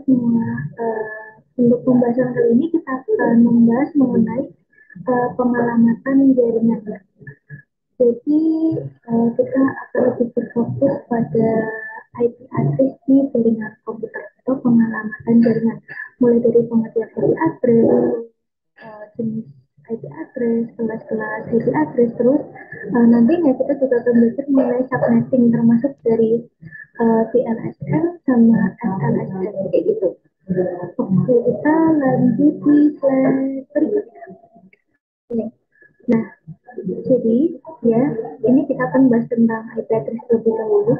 semua. Untuk pembahasan kali ini kita akan membahas mengenai pengalamatan jaringan. Jadi kita akan lebih berfokus pada IP address di jaringan komputer atau pengalamatan jaringan. Mulai dari pengertian IP address, jenis IP address, kelas-kelas IP address, terus nantinya kita juga akan belajar mengenai subnetting termasuk dari VLSN sama SLSN kayak gitu. Oke, kita lanjut di slide berikutnya. Nah, jadi ya ini kita akan bahas tentang IP address terlebih dahulu.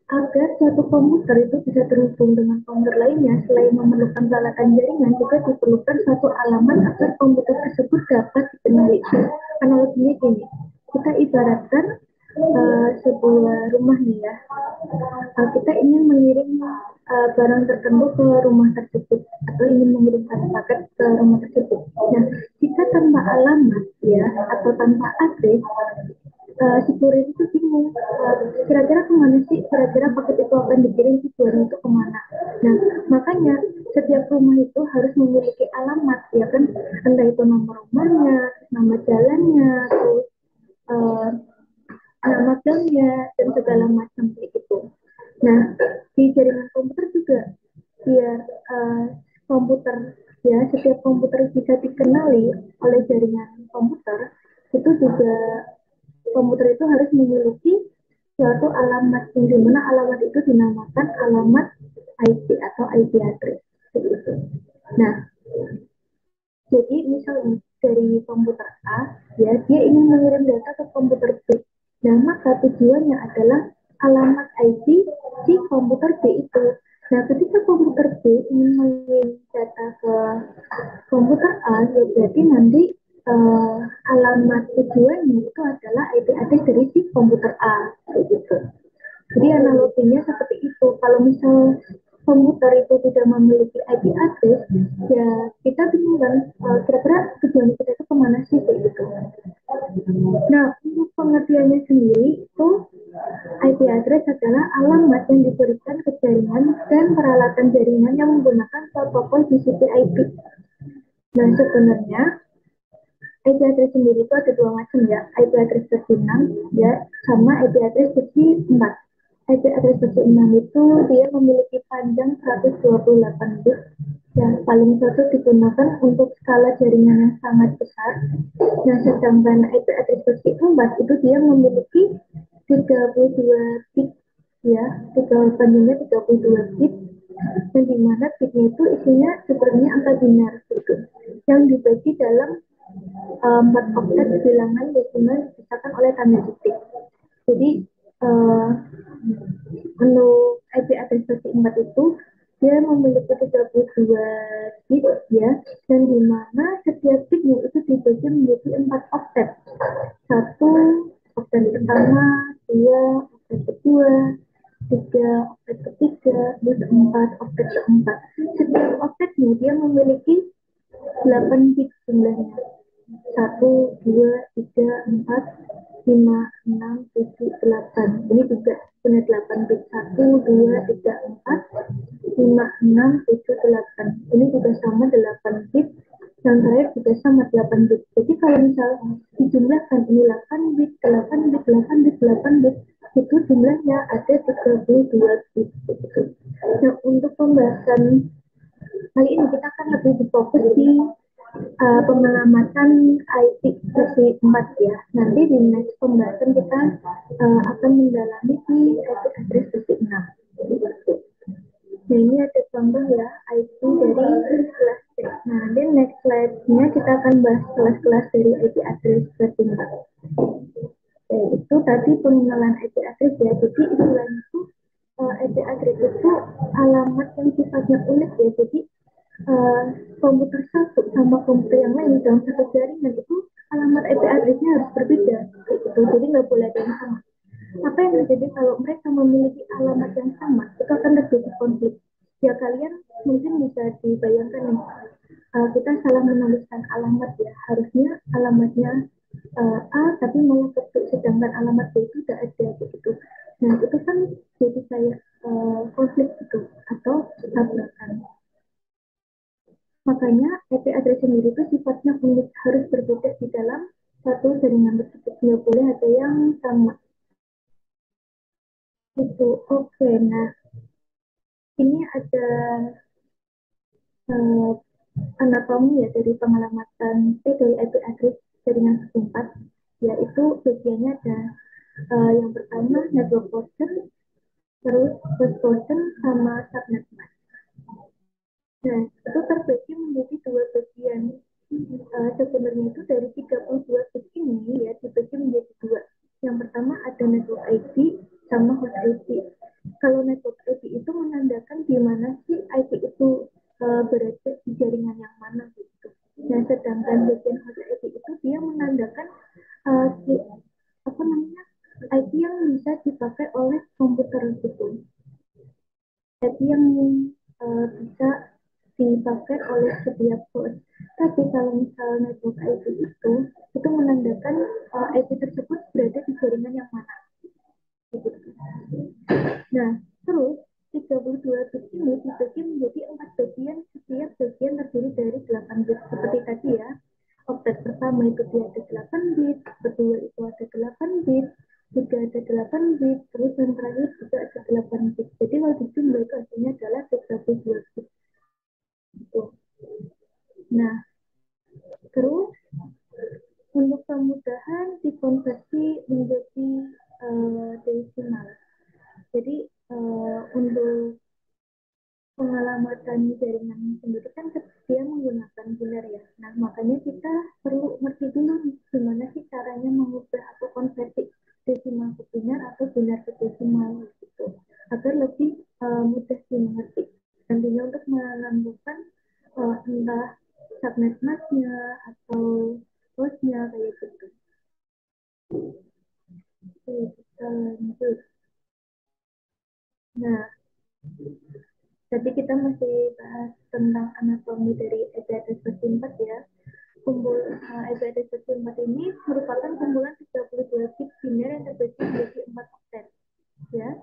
Agar suatu komputer itu bisa terhubung dengan komputer lainnya, selain memerlukan peralatan jaringan, juga diperlukan suatu alamat agar komputer tersebut dapat dikenali. Analoginya gini, kita ibaratkan sebuah rumah nih ya, kita ingin mengirim barang tertentu ke rumah tersebut atau ingin mengirimkan paket ke rumah tersebut. Nah, jika tanpa alamat ya atau tanpa address, si kurir itu bingung, kira-kira kemana sih, kira-kira paket itu akan dikirim tujuan itu kemana. Nah, makanya setiap rumah itu harus memiliki alamat, ya kan, entah itu nomor rumahnya, nama jalannya, terus nama gangnya, dan segala macam kayak gitu. Nah, di jaringan komputer juga, biar komputer, ya, setiap komputer bisa dikenali oleh jaringan komputer, itu juga komputer itu harus memiliki suatu alamat, yang dimana alamat itu dinamakan alamat IP atau IP address. Nah, jadi misalnya dari komputer A, ya, dia ingin mengirim data ke komputer B. Nah, maka tujuannya adalah alamat IP di komputer B itu. Nah, ketika komputer B ingin mengirim data ke komputer A, ya berarti nanti alamat tujuannya itu adalah IP address dari si komputer A, gitu. Jadi analoginya seperti itu. Kalau misal komputer itu tidak memiliki IP address, ya kita bingung kan, kira-kira tujuan kita itu kemana sih kayak gitu. Nah, untuk pengertiannya sendiri itu IP address adalah alamat yang diberikan ke jaringan dan peralatan jaringan yang menggunakan protokol TCP IP. Nah, sebenarnya IP address sendiri itu ada dua macam ya, IP address versi 6 ya, sama IP address versi 4. IP address versi 6 itu dia memiliki panjang 128 bit, yang paling cocok digunakan untuk skala jaringan yang sangat besar. Nah, sedangkan IP address versi 4 itu dia memiliki 32 bit, ya, panjangnya 32 bit, dan dimana bitnya itu isinya sebenarnya angka binar gitu, yang dibagi dalam 4 oktet bilangan desimal dipisahkan oleh tanda titik. Jadi untuk IP address versi 4 itu dia memiliki 32 bit ya, dan dimana setiap bitnya itu dibagi menjadi 4 oktet. Satu oktet pertama, dua oktet kedua, tiga oktet ketiga, dan 4 oktet keempat. Setiap oktetnya dia memiliki 8 bit jumlahnya. 1, 2, 3, 4, 5, 6, 7, 8. Ini juga punya 8 bit. 1, 2, 3, 4, 5, 6, 7, 8. Ini juga sama 8 bit. Yang terakhir juga sama 8 bit. Jadi kalau misal dijumlahkan ini 8 bit, 8 bit, 8 bit, 8 bit, itu jumlahnya ada 32 bit. Nah, untuk pembahasan kali ini kita akan lebih berfokus di pengalamatan IP versi 4 ya. Nanti di next pembahasan kita akan mendalami di IP address versi 6. Nah, ini ada contoh ya IP dari kelas C. Nah, di next slide-nya kita akan bahas kelas-kelas dari IP address versi 4. Itu tadi pengenalan IP address ya. Jadi istilahnya itu IP address itu alamat yang sifatnya unik ya. Jadi komputer satu sama komputer yang lain dalam satu jaringan itu alamat IP address-nya harus berbeda gitu. Jadi nggak boleh ada yang sama. Apa yang terjadi kalau mereka memiliki alamat yang sama, itu akan terjadi konflik. Ya, kalian mungkin bisa dibayangkan nih, kita salah menuliskan alamat ya, harusnya alamatnya A tapi malah ketik, sedangkan alamat B itu tidak ada begitu. Nah, itu kan jadi kayak konflik gitu atau tabrakan. Makanya IP address sendiri itu sifatnya unik, harus berbeda di dalam satu jaringan tersebut. Nggak boleh ada yang sama. Itu oke. Nah, ini ada uh, anatomi ya dari pengelamatan dari IP address jaringan setempat, yaitu bagiannya ada yang pertama network portion, terus host portion sama subnet mask. Nah, itu terbagi menjadi dua bagian. Sebenarnya itu dari 32 bit ini ya dibagi menjadi dua. Yang pertama ada network IP sama host IP. Kalau network IP itu menandakan di mana sih IP itu berada di jaringan yang mana gitu. Nah, sedangkan bagian host IP itu dia menandakan si, apa namanya IP yang bisa dipakai oleh komputer gitu. IP yang bisa dipakai oleh setiap host. Tapi kalau misalnya network IP itu menandakan IP tersebut berada di jaringan yang mana. Gitu. Nah, terus 32 bit ini dibagi menjadi 4 bagian, setiap bagian terdiri dari 8 bit. Seperti tadi ya, oktet pertama itu dia ada 8 bit, kedua itu ada 8 bit, tiga ada 8 bit, terus yang terakhir juga ada 8 bit. Jadi kalau dijumlah itu hasilnya adalah 32 bit. Gitu. Nah, terus untuk kemudahan dikonversi menjadi desimal. Jadi untuk pengelamatan jaringan sendiri kan dia menggunakan biner ya. Nah, makanya kita perlu ngerti dulu nih, gimana sih caranya mengubah atau konversi desimal ke biner atau biner ke desimal gitu, agar lebih mudah dimengerti. Nantinya untuk menentukan entah subnet masknya atau hostnya kayak gitu. Oke, kita lanjut. Nah, jadi kita masih bahas tentang anatomi dari EPADS 4 ya. EPADS 4 ini merupakan kumpulan 32 bit biner yang terbagi menjadi 4 oktet. Ya.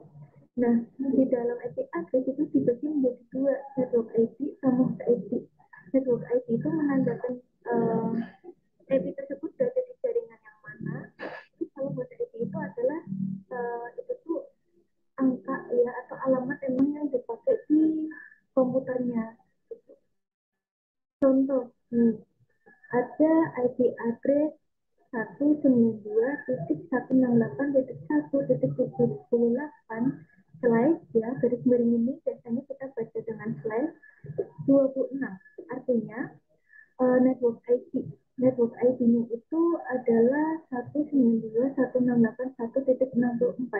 Nah, di dalam IP address itu dibagi menjadi dua, network IP sama host IP. Network IP itu menandakan IP tersebut berada di jaringan yang mana. Jadi kalau host IP itu adalah itu tuh angka ya atau alamat emang yang dipakai di komputernya. Contoh, ada IP address 192.168.1.78 slash ya garis miring ini biasanya kita baca dengan slash 26. Artinya network IP. Network IP-nya itu adalah 192.168.1.64.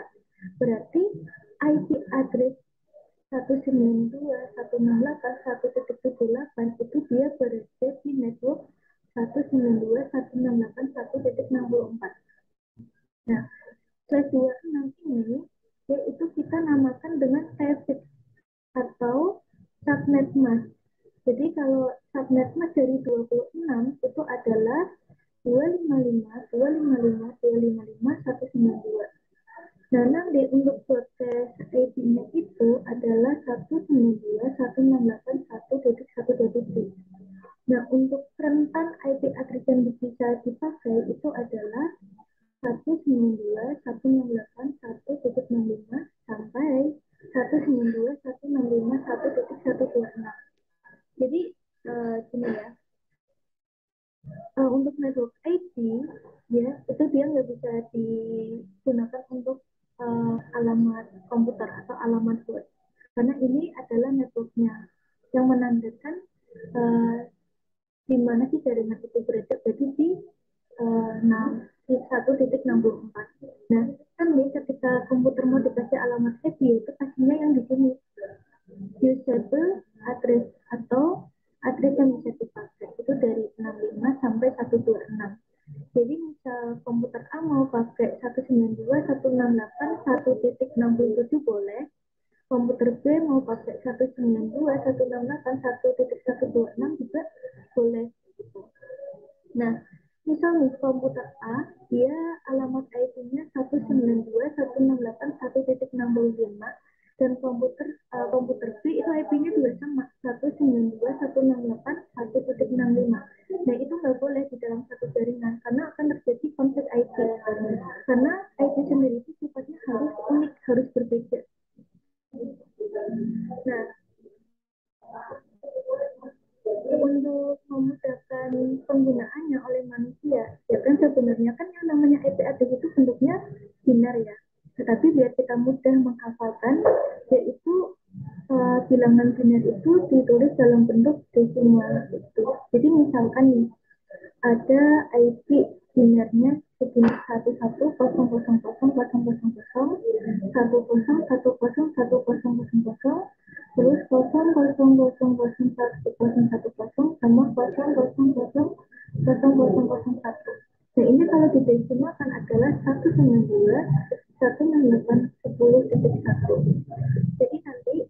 Berarti IP address 192.168.1.78 itu dia berada di network 192.168.1.64. Nah, slash 26 ini yaitu kita namakan dengan traffic atau subnet mask. Jadi kalau subnet mask dari 26 itu adalah 255.255.255.192. Nah, nanti untuk proses IP-nya itu adalah 192.168.1.1.1. Nah, untuk rentan IP address yang bisa dipakai itu adalah 192.168.1.65 sampai 192.165.1.126. Jadi, gini ya, untuk network IP ya itu dia nggak bisa digunakan untuk alamat komputer atau alamat host karena ini adalah networknya yang menandakan uh, di mana sih jaringan itu berada, jadi di 1.64. Nah, kan nih ketika komputer mau dikasih alamat IP itu pastinya yang di sini usable address atau address yang bisa dipakai itu dari 65 sampai 126. Jadi misal komputer A mau pakai 192.168.1.67 boleh, komputer B mau pakai 192.168.1.126 juga boleh. Nah, misal nih komputer A dia alamat IP-nya 192.168.1.65 dan komputer B itu IP-nya juga sama 192.168.1.126. misalkan yaitu bilangan biner itu ditulis dalam bentuk desimal gitu. Jadi misalkan nih ada IP binernya begini 11000000101010 terus 00001010 sama 000001. Nah ini kalau didesimalkan adalah 192.168.10.1. Jadi nanti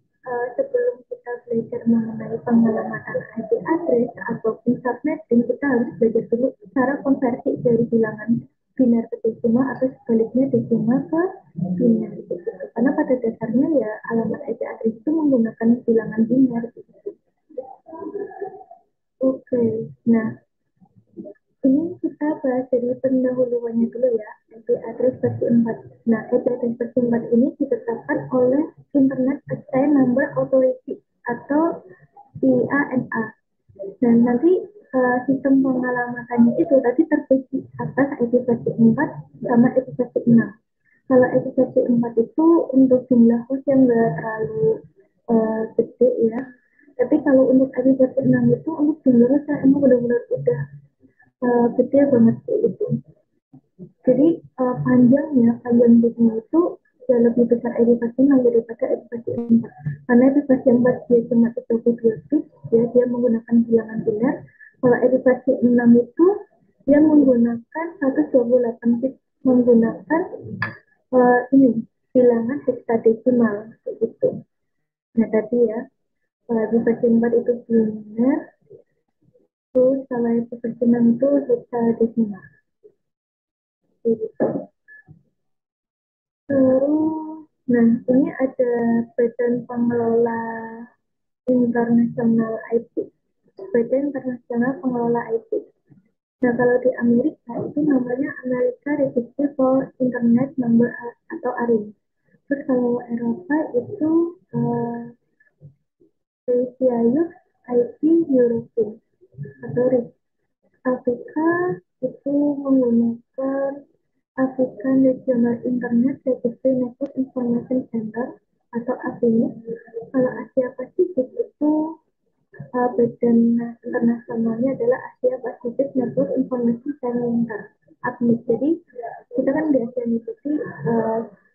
sebelum kita belajar mengenai pengelolaan IP address ataupun subnetting, kita harus belajar dulu cara konversi dari bilangan biner ke desimal atau sebaliknya desimal ke biner gitu. Karena pada dasarnya ya alamat IP address itu menggunakan bilangan biner gitu. Oke, nah ini kita bahas dari pendahuluannya dulu ya, IP address versi 4. Nah, IP address versi 4 ini ditetapkan oleh Internet Exchange Number Authority atau IANA. Dan nanti sistem pengalamatannya itu tadi terbagi atas IP versi 4 sama IP versi 6. Kalau IP versi 4 itu untuk jumlah host yang nggak terlalu gede ya. Tapi kalau untuk IP versi 6 itu untuk jumlah host yang emang benar-benar udah gede banget gitu. Jadi panjang bitnya itu ya lebih besar editasi 6 daripada editasi 4. Karena editasi 4 dia cuma 32 bit, ya, dia menggunakan bilangan biner. Kalau editasi 6 itu dia menggunakan 128 bit, menggunakan ini bilangan hexadesimal gitu. Nah tadi ya, editasi 4 itu biner, terus kalau editasi 6 itu hexadesimal. Gitu. Terus, nah ini ada Badan Pengelola Internasional IT, Badan Internasional Pengelola IT. Nah kalau di Amerika itu namanya America Registry for Internet Number atau ARIN. Terus kalau Eropa itu Asia Youth IT European atau RIC. Afrika itu menggunakan African Regional Internet Registry Network Information Center atau AFINET. Kalau Asia Pasifik itu badan internasionalnya adalah Asia Pacific Network Information Center APNIC. Jadi kita kan di Asia itu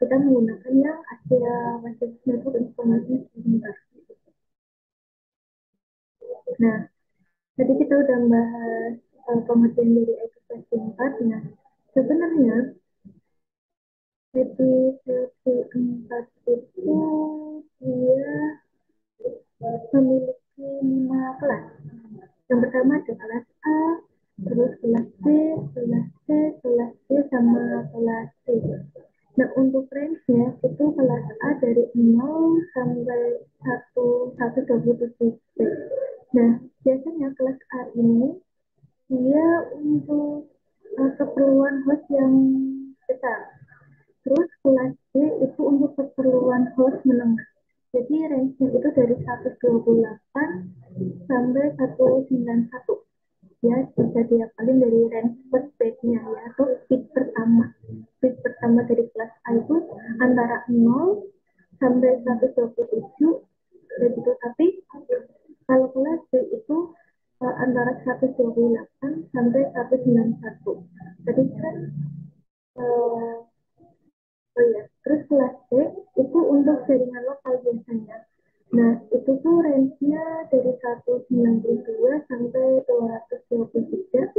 kita menggunakan yang Asia Pacific Network Information Center. Nah, tadi kita udah bahas pengertian dari edukasi 4. Nah, sebenarnya edukasi 4 itu dia memiliki 5 kelas. Yang pertama ada kelas A, terus kelas B, kelas C, kelas D, sama kelas C. Nah, untuk range-nya itu kelas A dari 0 sampai 127 B. Nah, biasanya kelas A ini dia untuk keperluan host yang besar. Terus kelas B itu untuk keperluan host menengah. Jadi range-nya itu dari 128 sampai 191. Ya, bisa diapalin dari range first base-nya ya, atau speed pertama. Speed pertama dari kelas A itu antara 0 sampai 127 begitu. Tapi kalau kelas B itu antara 128 sampai 191. Jadi kan oh ya, terus kelas C itu untuk jaringan lokal biasanya. Nah, itu tuh range-nya dari 192 sampai 223.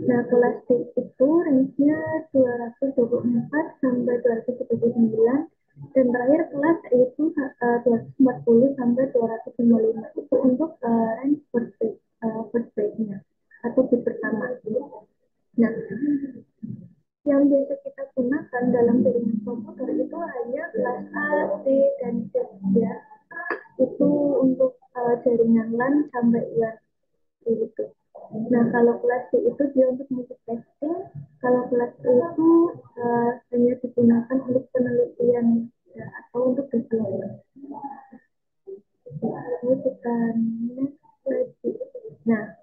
Nah, kelas D itu range-nya 224 sampai 239. Dan terakhir kelas E itu 240 sampai 255. Itu untuk range first base-nya atau bit pertama. Nah, yang biasa kita gunakan dalam jaringan komputer itu hanya kelas A, B, dan C ya. Itu untuk jaringan LAN sampai LAN gitu. Nah, kalau kelas C itu dia untuk multiplexing, kalau kelas E itu hanya digunakan untuk penelitian ya, atau untuk development. Ini kita next lagi. Nah,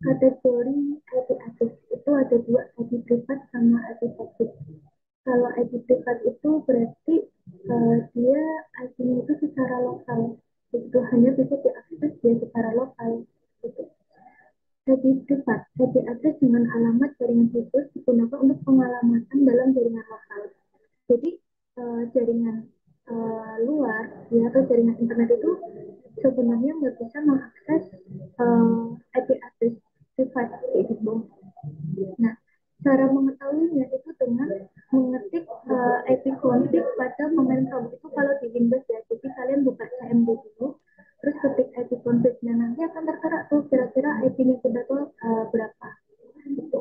kategori IP address itu ada dua, IP privat sama IP public. Kalau IP privat itu berarti dia IP-nya itu secara lokal, itu hanya bisa diakses dia secara lokal. Gitu. IP privat, IP address dengan alamat jaringan khusus digunakan untuk pengalamatan dalam jaringan lokal. Jadi jaringan luar ya atau jaringan internet itu sebenarnya nggak bisa mengakses IP address privat gitu. Nah, cara mengetahuinya itu dengan mengetik IP config pada momentum itu kalau di Windows ya. Jadi kalian buka CMD dulu, terus ketik IP config-nya, nanti akan tertera tuh kira-kira IP-nya kita tuh berapa. Gitu.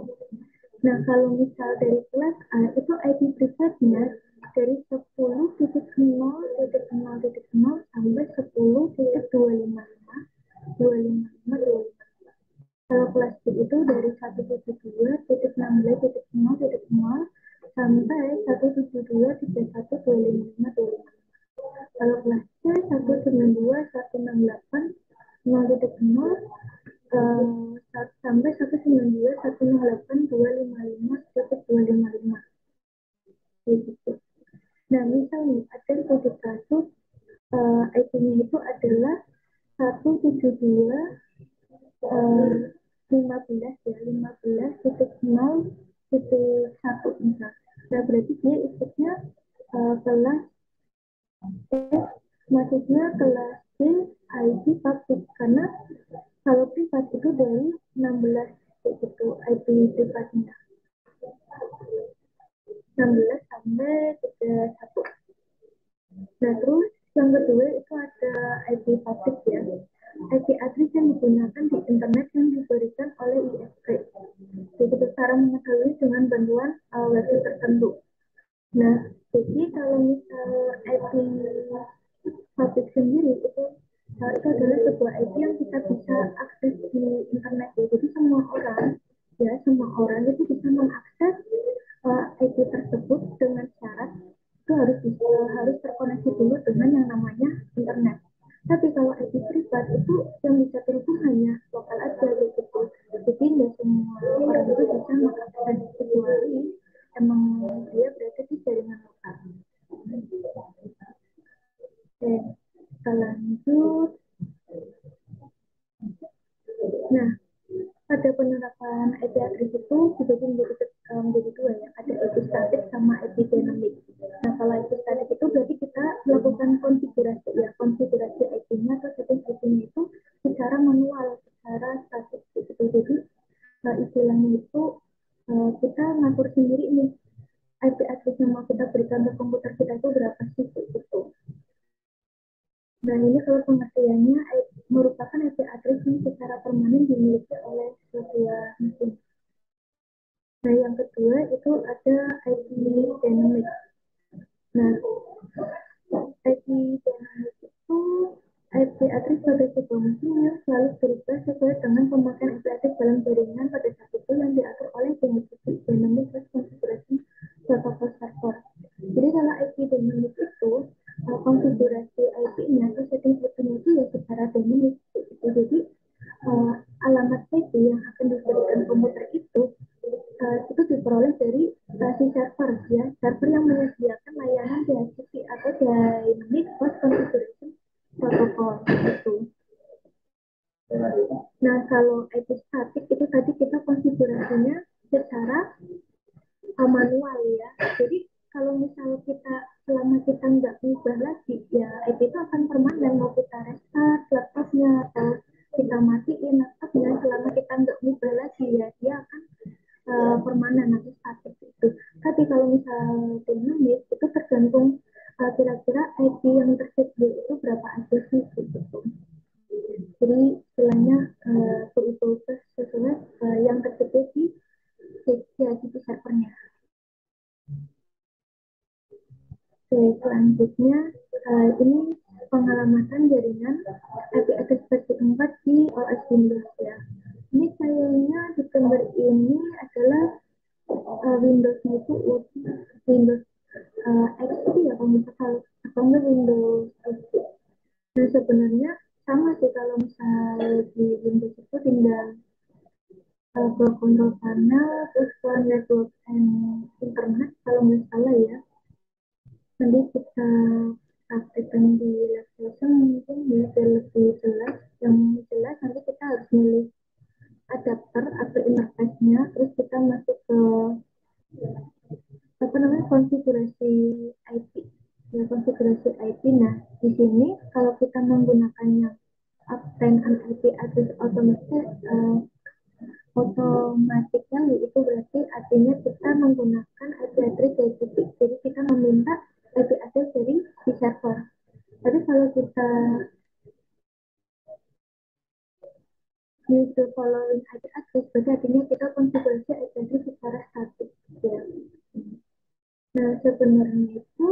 Nah, kalau misal dari kelas A itu IP privatnya dari 10.0.0.0 sampai 10.255 255. Kalau kelas B itu dari 172.16.0.0 sampai 172.31.255. Kalau kelas C 192.168.0.0 sampai 192.108.255.255. Gitu. Nah, misalnya ada suatu kasus IP-nya itu adalah 172 15 ya 15.0.1 misal. Nah, berarti dia ikutnya kelas maksudnya kelas B IP public karena kalau privat itu dari 16 itu IP privatnya 16 sampai 31. Nah, terus yang kedua itu ada IP public ya. IP address yang digunakan di internet yang diberikan oleh ISP. Jadi cara mengetahui dengan bantuan website tertentu. Nah, jadi kalau misal IP public sendiri itu adalah sebuah IP yang kita bisa akses di internet ya. Jadi semua orang itu bisa mengakses IP tersebut dengan syarat itu harus terkoneksi dulu dengan yang namanya internet. Tapi kalau IP privat itu yang bisa terhubung hanya lokal aja gitu. Jadi nggak semua orang itu bisa mengakses kecuali emang dia berada di jaringan lokal. Oke, kita lanjut. Nah, pada penerapan IP address itu dibagi menjadi dua ya. Ada IP statik sama IP dynamic. Nah, kalau IP statik itu berarti kita melakukan konfigurasi IP-nya atau setting IP-nya itu secara manual, secara statik gitu. Jadi istilahnya itu kita ngatur sendiri nih IP address yang mau kita berikan ke komputer kita itu berapa sih gitu. Nah, ini kalau pengertiannya merupakan IP address yang secara permanen dimiliki oleh sebuah mesin. Nah, yang kedua itu ada IP dynamic. Nah, IP dynamic itu IP address pada sebuah mesin yang selalu berubah sesuai dengan pemakaian IP address dalam jaringan pada saat itu yang diatur oleh dynamic configuration protocol server. Jadi kalau IP dynamic itu konfigurasi IP-nya atau setting IP-nya itu ya secara dynamic. Jadi alamat IP yang akan diberikan komputer itu diperoleh dari si server ya, server yang menyediakan layanan DHCP atau Dynamic Host Configuration Protocol itu. Nah, kalau IP static itu tadi kita konfigurasinya secara manual ya. Jadi kalau misalnya selama kita nggak ubah lagi ya IP itu akan permanen, mau kita restart laptopnya atau kita matiin laptopnya, selama kita nggak ubah lagi ya dia akan permanen atau statik itu. Tapi kalau misal dynamic itu tergantung kira-kira IP yang tersedia itu berapa aja sih gitu. Jadi istilahnya itu sesuai yang tersedia di servernya. Oke, selanjutnya ini pengalamatan jaringan IP address versi 4 di OS Windows ya. Ini kayaknya di gambar ini adalah Windows-nya itu Windows XP ya kalau misalnya atau enggak Windows XP. Nah, sebenarnya sama sih kalau misal di Windows itu tinggal control panel terus network and internet kalau nggak salah ya. Nanti kita praktekkan di lesson mungkin ya biar lebih jelas. Yang jelas nanti kita harus milih adapter atau interface-nya, terus kita masuk ke apa namanya konfigurasi IP ya, konfigurasi IP. Nah, di sini kalau kita menggunakannya obtain an IP address otomatiknya itu berarti artinya kita menggunakan IP address dari titik, jadi kita meminta IP address dari si server. Tapi kalau kita use the following IP address, berarti artinya kita konfigurasi IP address secara statis ya. Nah, sebenarnya itu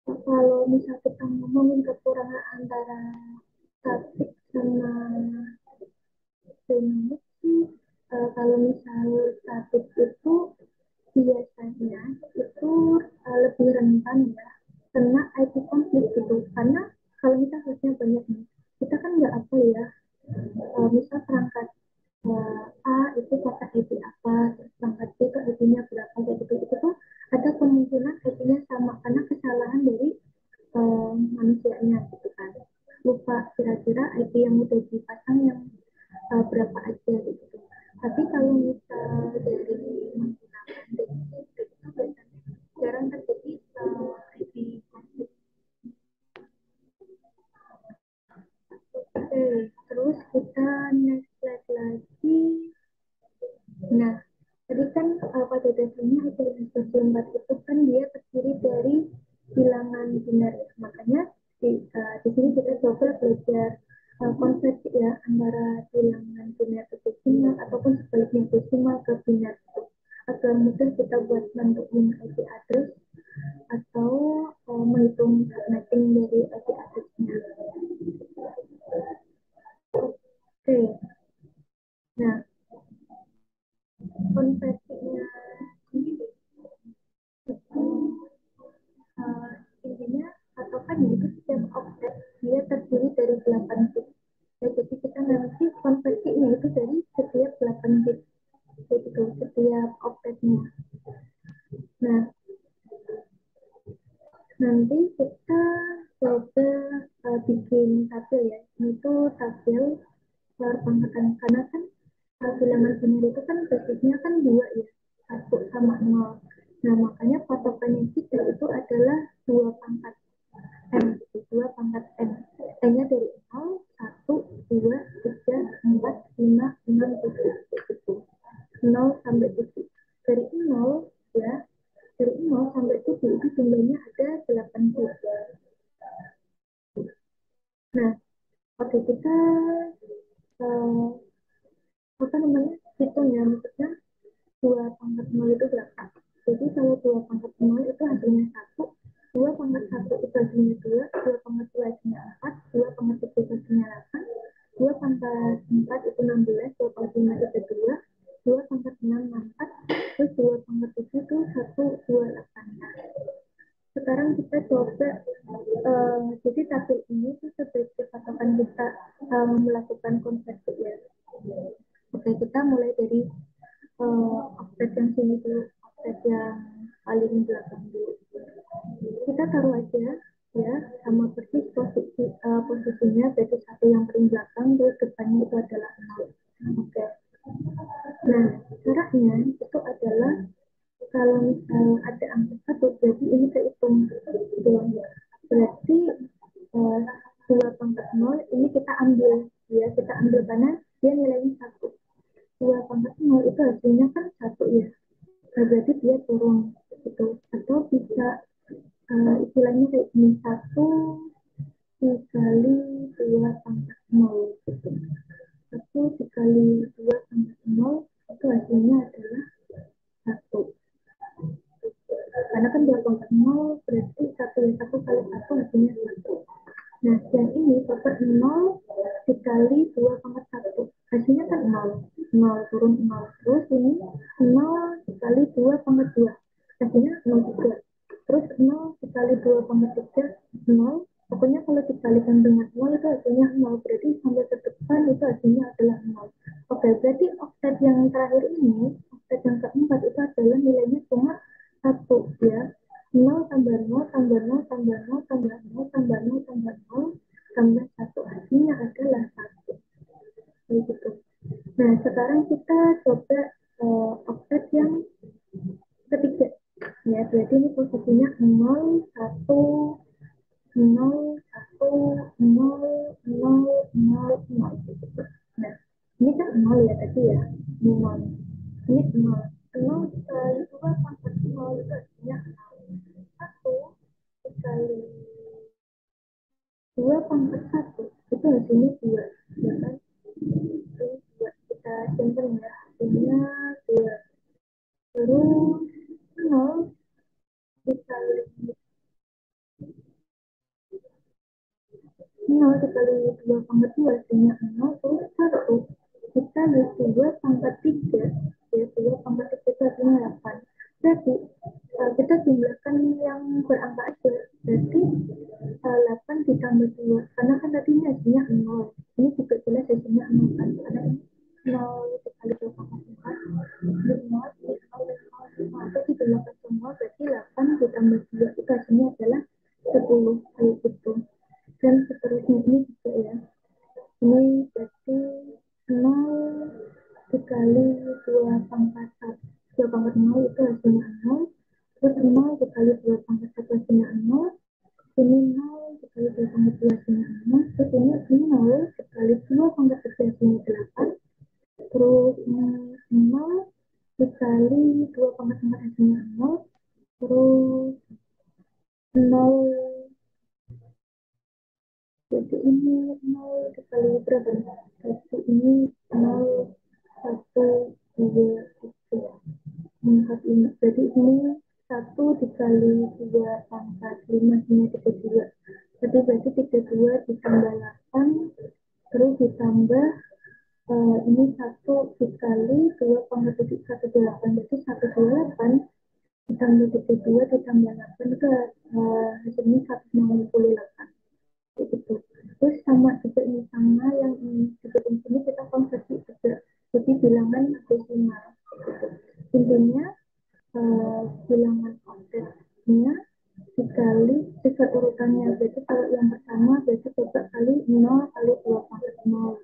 kalau misal kita ngomongin kekurangan antara statik sama dynamic sih, kalau misal statik itu biasanya itu lebih rentan ya kena IP konflik gitu, karena kalau kita harusnya banyak nih, kita kan nggak apa ya, misal perangkat A itu pakai IP apa, terus perangkat B itu IP-nya berapa, kayak gitu itu tuh ada kemungkinan IP-nya sama karena kesalahan dari manusianya gitu kan, lupa kira-kira IP yang udah dipasang yang berapa aja gitu. Tapi kalau misal dari menggunakan itu biasanya jarang terjadi IP konflik. Oke, terus kita next slide lagi. Nah, tadi kan pada dasarnya IPv4 itu kan dia terdiri dari bilangan biner. Makanya di sini kita coba belajar konversi ya antara bilangan biner ke desimal ataupun sebaliknya desimal ke biner itu. Agar mudah kita buat nentuin IP address atau menghitung mapping dari IP address-nya. Oke, nah konversinya sendiri itu uh, intinya patokan itu setiap objek dia terdiri dari 8 bit. Ya, jadi kita nanti konversinya itu dari setiap 8 bit, itu setiap objeknya. Nah, nanti kita coba bikin tabel ya. Ini tuh tabel pangkatan karena kan bilangan benar itu kan basisnya kan dua ya, satu sama nol. Nah, makanya patokannya kita itu adalah dua pangkat M, gitu, dua pangkat M. M-nya dari 0, 1, 2, 3, 4, 5, 6, 7, gitu. 0 sampai 7. Dari 0 ya, dari 0 sampai 7 itu jumlahnya ada 8 bit. Nah, oke kita uh, apa namanya hitung ya, maksudnya 2 pangkat 0 itu berapa. Jadi kalau 2 pangkat 0 itu hasilnya 1, 2 pangkat 1 itu hasilnya 2, 2 pangkat 2 hasilnya 4, 2 pangkat 3 hasilnya 8, 2 pangkat 4 itu 16, 2 pangkat 5 itu 2, 2 pangkat 6 4, terus 2 pangkat 7 itu 1, 2, 8. Nah, sekarang kita coba jadi tabel ini itu sebagai patokan kita melakukan konversi ya. Oke, kita mulai dari offset yang sini dulu, offset yang paling belakang dulu. Kita taruh aja ya sama persis posisinya, berarti satu yang paling belakang terus depannya itu adalah 0. Oke. Nah, caranya itu adalah kalau misal ada angka satu berarti ini kehitung gitu. Berarti uh, 2 pangkat 0 ini kita ambil ya, kita ambil karena dia nilainya 1. 2 pangkat 0 itu hasilnya kan 1 ya. Nah, berarti dia turun gitu. Atau bisa istilahnya kayak gini, 1 dikali 2 pangkat 0 gitu. 1 dikali 2 pangkat 0 itu hasilnya adalah 1. Karena kan 2 pangkat 0 berarti 1 kali 1 hasilnya 1. Nah, yang ini dapat 0 dikali 2 pangkat 1. Hasilnya kan 0. 0 turun 0. Terus ini 0 dikali 2 pangkat 2. Hasilnya 0 juga. Terus 0 dikali 2 pangkat 3, 0. Pokoknya kalau dikalikan dengan 0 itu hasilnya 0. Berarti sampai ke depan itu hasilnya adalah 0. Oke, berarti offset yang terakhir ini, offset yang keempat itu adalah nilainya cuma 1 ya. 0 tambah 0 tambah sekarang kita coba oktet yang ketiga. Ya, berarti ini posisinya 0, 1, 0, 1, 0, 0, 0, 0. Nah, ini kan 0 ya tadi ya. 0. Ini 0. 0 dikali 2 pangkat 0 itu artinya 1 dikali 2 pangkat 1 itu hasilnya 2. Ya kan? Ini 2. Kita simpen ya. Hasilnya 2. Terus 0 dikali 0 dikali 2 pangkat 2 hasilnya 0 terus 1 kita bagi 2 pangkat 3 ya 2 pangkat 3 itu hasilnya 8 jadi kita jumlahkan yang berangka aja berarti 8 ditambah 2 karena kan tadi ini hasilnya 0 ini juga jelas hasilnya 0 kan karena ini 0 dikali 2 pangkat 4 ini 0 itu dijumlahkan semua berarti 8 ditambah 2 itu hasilnya adalah 10 kayak gitu dan seterusnya ini juga ya ini berarti 0 dikali 2 pangkat 1 2 pangkat 0 itu hasilnya 0 terus 0 dikali 2 pangkat 1 hasilnya 0 ini 0 dikali 2 pangkat 2 hasilnya 0 terus ini 0 dikali 2 pangkat 3 hasilnya 8 terus ini 0 dikali 2 pangkat 4 hasilnya 0 terus 0 jadi ini 0 dikali berapa nih? Satu ini 0, 1, 2, 3, 4, 5. Jadi ini 1 dikali 2 pangkat 5 ini 32. Jadi berarti 32 ditambah 8, terus ditambah ini 1 dikali 2 pangkat 7, 128. Berarti 128 ditambah 32 ditambah 8 itu hasilnya 168. Gitu. Terus sama juga ini sama yang juga di sini kita konversi juga jadi bilangan desimal gitu. Intinya bilangan oktetnya dikali sifat urutannya berarti kalau yang pertama berarti coba kali 0 kali 2 pangkat 0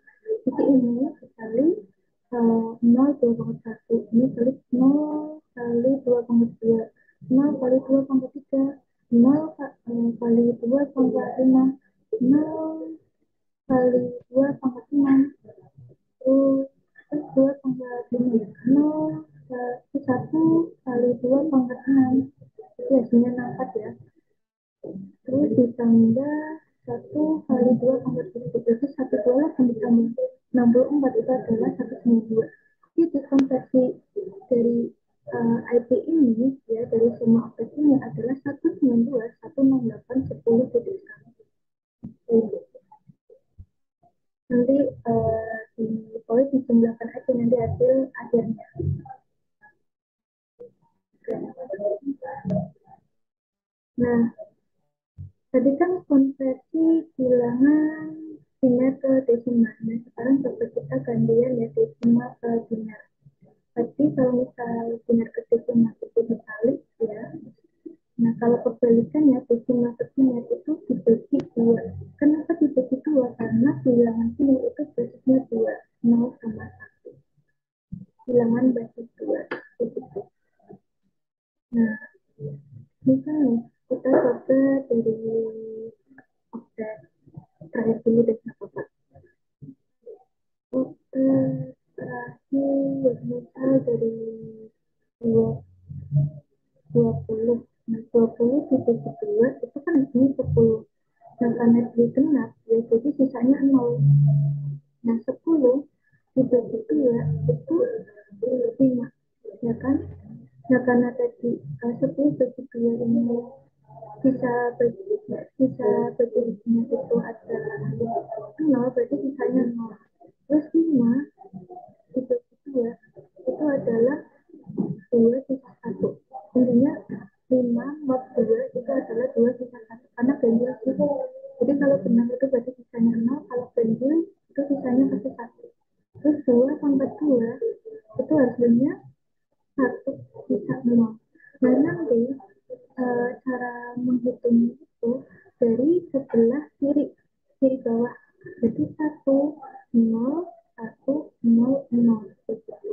jadi ini dikali 0 2 pangkat 1 ini kali 0 kali 2 pangkat 2 0 kali 2 pangkat 3 0 kali 2 pangkat 5 0 kali 2 pangkat 6 terus 2 pangkat 5 0 1 kali 2 pangkat 6 itu hasilnya 64 ya terus ditambah 1 kali 2 pangkat 7 berarti 128 ditambah 64 itu adalah 192 jadi konversi dari IP ini ya dari semua oktet ini adalah 192 168 10 titik 1 nanti boleh dijumlahkan aja nanti hasil akhirnya. Nah, tadi kan konversi bilangan biner ke desimal. Nah, sekarang coba kita gantian ya desimal ke biner. Tadi kalau misal biner ke desimal itu dibalik ya. Nah, kalau kebalikannya desimal ke biner itu dibagi 2. Kenapa dibagi 2? Karena bilangan biner itu basisnya 2, 0 sama 1. Bilangan basis 2. Begitu. Nah, ini kan nih, kita coba dari oktet terakhir dulu deh, nggak apa-apa. Oktet terakhir, misal dari 20. Nah, 20 dibagi 2, itu kan ini 10. Nah, karena dia genap, ya jadi sisanya 0. Nah, 10 dibagi 2, itu 5. Ya kan? Nah, karena tadi 10 bagi 2 ini bisa berdirinya itu ada 0 berarti sisanya 0 terus 5 dibagi 2 itu adalah 2 sisa 1 intinya 5 mod 2 itu adalah 2 sisa 1 karena ganjil itu jadi kalau benar itu berarti sisanya 0 kalau ganjil itu sisanya pasti 1 terus 2 tambah 2 itu hasilnya 1 sisa 0 nah nanti cara menghitung itu dari sebelah kiri kiri bawah jadi 1 0 100 begitu.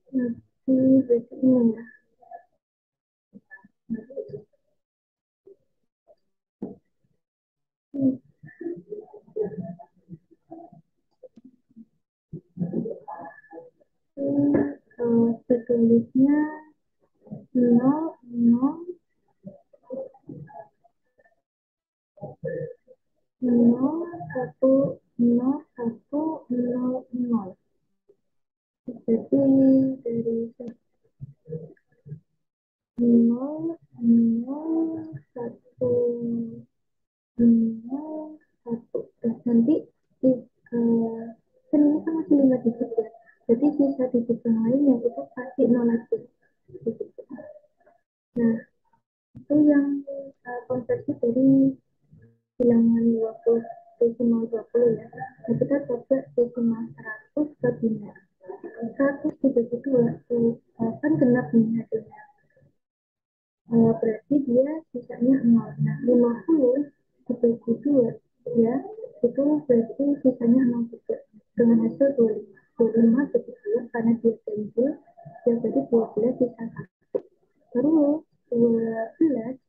Nanti berarti ini ya. Hmm. Setulisnya 00 nol satu nol satu nol nol. Jadi dari nol nol satu nol satu. Terus nanti di kan ini kan masih 5 digit ya. Jadi sisa digit yang lain yang itu pasti nol lagi. Gitu. Nah, itu yang konversi dari bilangan 20 desimal 20 ya. Nah, kita coba desimal 100 ke biner. 100 dibagi 2 kan genap nih hasilnya. Berarti dia sisanya 0. Nah, 50 dibagi 2 ya, itu berarti sisanya 0 juga. Dengan hasil 25. 25 bagi 2 karena dia ganjil, ya berarti 12 sisa 1. Terus 12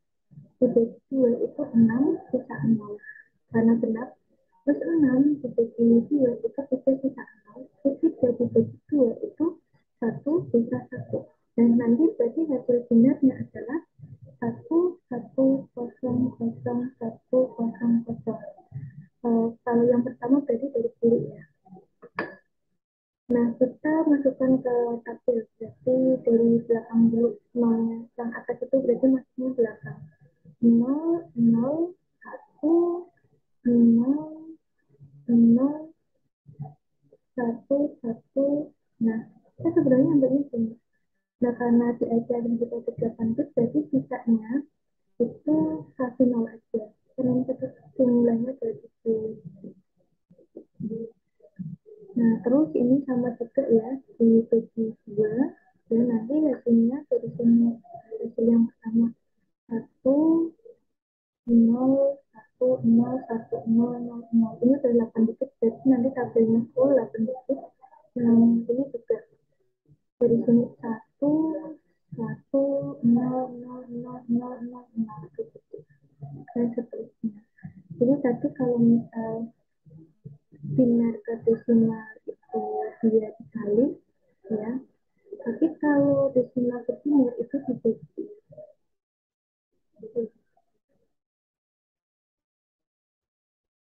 dibagi 2 itu 6 sisa 0 karena genap. Terus 6 dibagi 2 itu sisa 0. Terus 3 dibagi 2 itu 1 sisa 1. Dan nanti berarti hasil benarnya adalah 1100100. Kalau yang pertama berarti dari kiri ya. Nah, kita masukkan ke tabel. Berarti dari belakang dulu. Yang atas itu berarti masuknya belakang. 0, 0, 1, 0, 0, 1, 1. Nah, kita sebenarnya ambilnya sini. Nah, karena di aja dan kita 8 bit, berarti sisanya itu kasih 0 aja. Karena kita nilainya dari itu. Nah, terus ini sama juga ya, dibagi 2. Dan nanti hasilnya dari sini, hasil yang pertama. 1, 0, 1, 0, 1, 0, 0, 0. Ini dari 8 digit, jadi nanti tabelnya full 8 digit. Nah, ini juga dari sini 1, 1, 0, 0, 0, 0, 0, 0, gitu. Dan seterusnya. Jadi tadi kalau misal binar ke desimal itu dia dikali ya, tapi kalau desimal ke binar itu dibagi.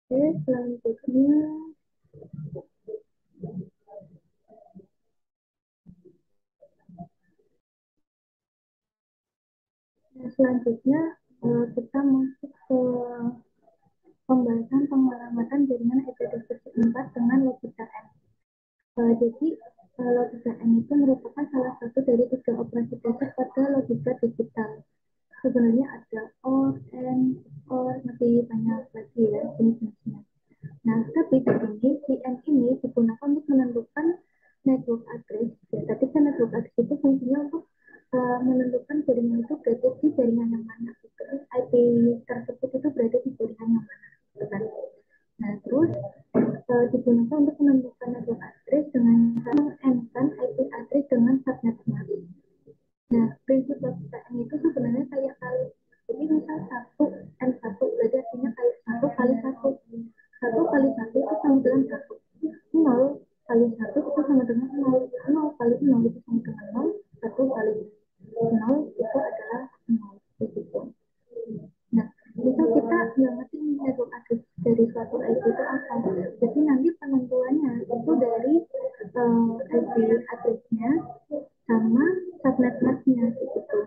Oke, selanjutnya kita masuk ke pembahasan pengamatan jaringan heterodoksi 4 dengan logika N. Jadi logika N itu merupakan salah satu dari 3 operasi dasar pada logika digital. Sebenarnya ada OR, AND, OR, masih banyak lagi ya jenis-jenisnya. Nah, tapi di sini si N ini digunakan untuk menentukan network address. Ya, tapi kan network address itu fungsinya untuk menentukan jaringan itu berada di jaringan yang mana. Terus IP tersebut itu berada di jaringan yang mana. Gitu kan. Nah, terus digunakan untuk menentukan network address dengan cara meng-N-kan IP address dengan subnetnya. Nah, prinsip logika N itu sebenarnya kayak kali. Jadi misal 1 N1 berarti artinya kayak 1 kali 1. 1 kali 1 itu sama dengan 1. 0 kali 1 itu sama dengan 0. 0 kali 0 itu sama dengan 0. 1 kali 0 itu adalah 0. Begitu. Nah, misal kita nggak ngerti network address dari suatu IP itu apa. Jadi nanti penentuannya itu dari IP address-nya sama subnet masknya gitu.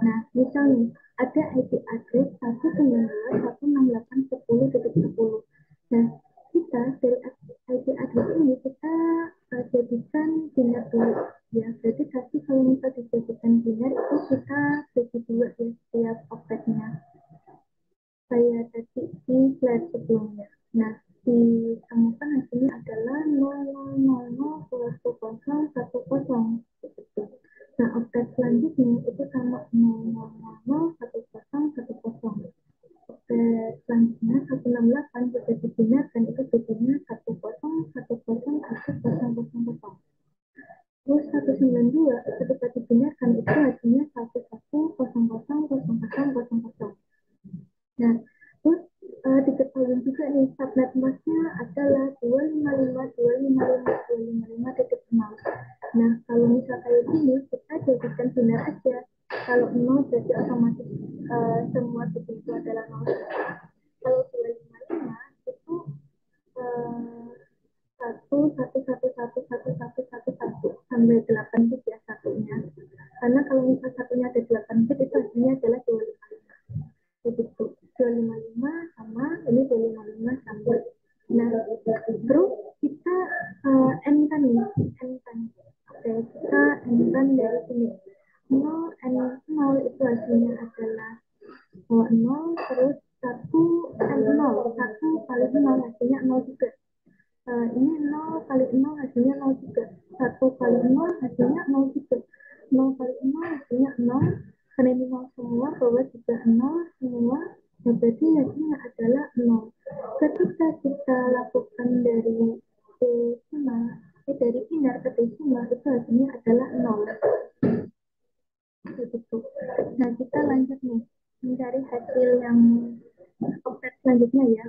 Nah, misalnya ada IP address 192.168.10.10. Nah, kita dari IP address ini kita jadikan binar dulu ya. Jadi tadi kalau misal dijadikan binar itu kita bagi 2 ya setiap oktetnya. Kayak tadi di slide sebelumnya. Nah, ditemukan hasilnya adalah 00001010. Nah, oktet selanjutnya itu sama 00001010. Oktet selanjutnya 168 bisa dibinarkan itu jadinya 1010101000. Terus 192 ketika dibinarkan itu hasilnya 11000000. Nah, terus diketahui juga nih subnet masnya adalah 255.255.255.0. Nah, kalau misal kayak gini kita jadikan binar aja. Kalau 0 berarti otomatis semua bit itu adalah 0. Kalau 255 itu satu satu satu satu satu satu satu satu sampai 8 bit ya satunya. Karena kalau misal satunya ada 8 bit itu hasilnya adalah 255. Begitu. 255 sama ini 255 sama. Nah, terus kita n kan nih, n kan. Oke, kita n kan dari sini. 0 n 0 itu hasilnya adalah 0, terus 1 n 0, 1 kali 0 hasilnya 0 juga. Ini 0 kali 0 hasilnya 0 juga. 1 kali 0 hasilnya 0 juga. 0 kali 0 hasilnya 0. Karena ini 0 semua, bawah juga 0 semua. Ya berarti hasilnya adalah 0. Ketika kita lakukan dari desimal, dari binar ke desimal, itu hasilnya adalah 0. Begitu. Nah, kita lanjut nih mencari hasil yang opet selanjutnya ya.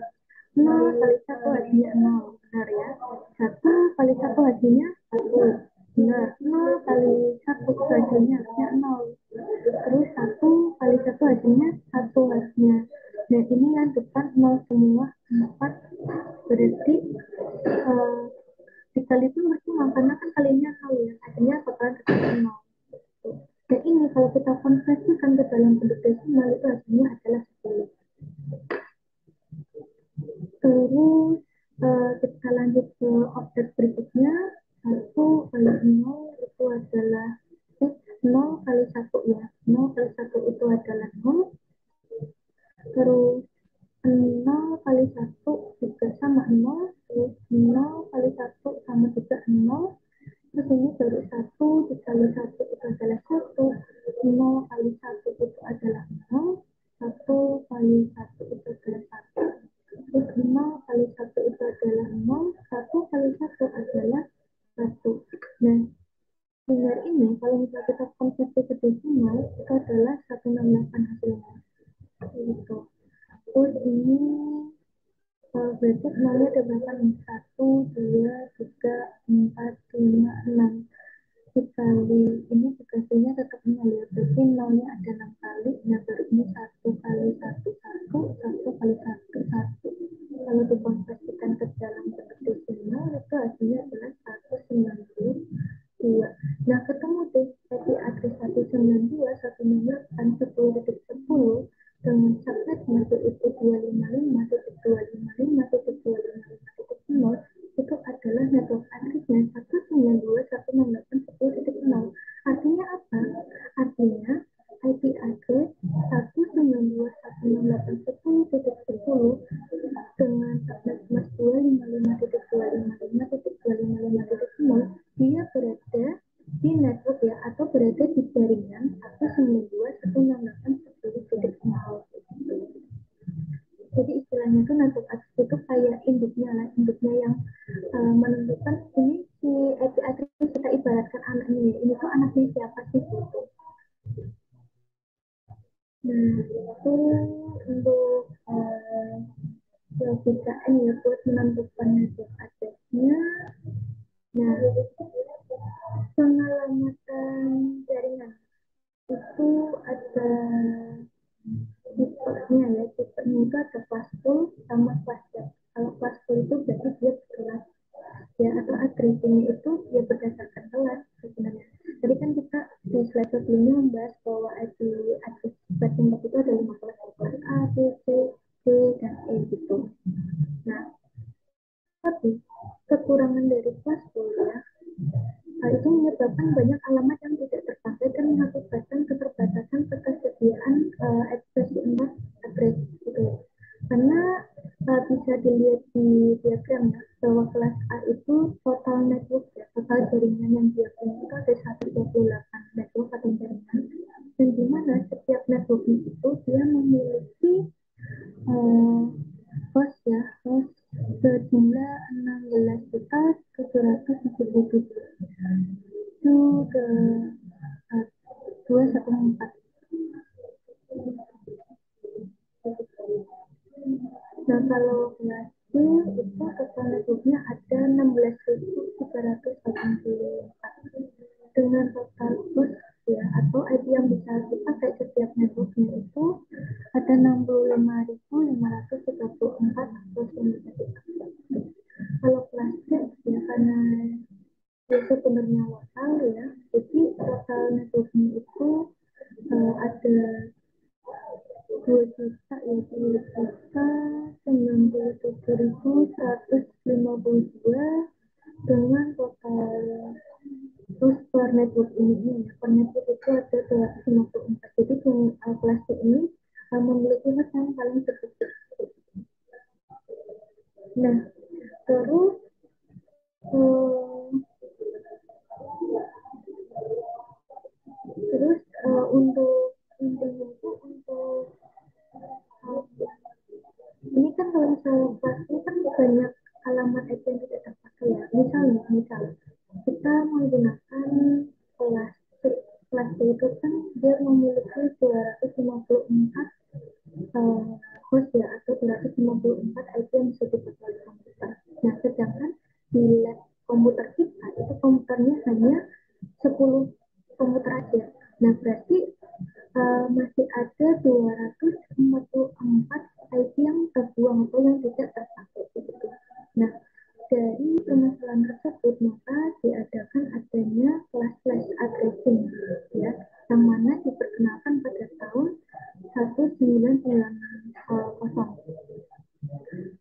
0 kali 1 hasilnya 0, benar ya. 1 kali 1 hasilnya 1, benar. 0 kali 1 hasilnya harusnya 0. Terus 1 kali 1 hasilnya 1 hasilnya. Nah, ini yang depan 0 semua, 4. Berarti dikali itu percuma, karena kan kalinya 0 ya. Hasilnya bakalan tetap 0. Dan ini kalau kita konversikan ke dalam bentuk desimal itu hasilnya adalah 10. Terus kita lanjut ke objek berikutnya. 1 kali 0 itu adalah 0 kali 1 ya. 0 kali 1 itu adalah 0. Terus 0 kali 1 juga sama 0. Terus 0 kali 1 sama juga 0. Terus ini baru 1 dikali 1 itu adalah 1. 0 kali 1 itu adalah 0. 1 kali 1 itu adalah 1. Terus 0 kali 1 itu adalah 0. 1 kali 1 adalah 1. Nah, binar ini kalau misalnya kita konversi ke desimal itu adalah 168 hasilnya. Gitu. Terus ini berarti nolnya ada berapa nih? 1, 2, 3, 4, 5, 6. Dikali ini juga hasilnya tetap 0 ya. Berarti nolnya ada 6 kali. Nah, baru ini 1 kali 1, 1, 1 kali 1, 1. Kalau dikonversikan ke dalam bentuk desimal itu hasilnya adalah 192. Nah, ketemu deh jadi address 192, 168, 10.10 dengan subnetnya yaitu 255.255.255.0 itu adalah network addressnya 192.168.10.0. Artinya apa? Artinya IP address 192.168.10.10 dengan subnet mas 255.255.255.0 dia berada di network ya atau berada di jaringan 192.168.10.0. Jadi istilahnya itu network address itu kayak induknya lah, induknya yang menentukan ini si IP address kita ibaratkan anaknya ya, ini tuh anaknya siapa sih gitu. Nah, itu untuk logika ya buat menentukan network address-nya. Nah, pengalamatan jaringan itu ada tipenya ya, tipenya itu ada class full sama class depth. Kalau class full itu berarti dia berkelas ya, atau addressing itu dia berdasarkan kelas sebenarnya. Tadi kan kita di slide sebelumnya membahas bahwa IP address batching itu ada 5 kelas, kelas A, B, C, D, dan E gitu. Nah, tapi kekurangan dari kelas full ya, hal itu menyebabkan banyak alamat yang tidak terpakai dan mengakibatkan keterbatasan ketersediaan ekspresi emas address gitu. Karena bisa dilihat di diagram ya, bahwa kelas A itu total network ya, total jaringan yang dia punya itu ada 128 network atau jaringan, dan di mana setiap network itu dia memiliki Nah, kalau kelas C itu total networknya ada 16.384 dengan total bus ya atau IP yang bisa dipakai setiap networknya itu ada 65.534 plus yang bisa dipakai. Kalau kelas C ya karena dia sebenarnya lokal ya, jadi total networknya itu ada 2.097.152 dengan total terus per network ini ya, per network itu ada 254. Jadi kelas ini memiliki host yang paling sedikit. Nah, terus um, terus untuk intinya itu untuk ini kan kalau misalnya kelas ini kan banyak alamat IP yang tidak terpakai ya. Misal kita menggunakan kelas C. Kelas C itu kan dia memiliki 254 uh, host ya atau 254 IP yang bisa dipakai oleh komputer. Nah, sedangkan di lab komputer kita itu komputernya hanya 10 komputer aja. Nah, berarti masih ada 244 IP yang terbuang atau yang tidak terpakai begitu. Nah, dari permasalahan tersebut maka diadakan adanya kelas flash addressing ya, yang mana diperkenalkan pada tahun 1990.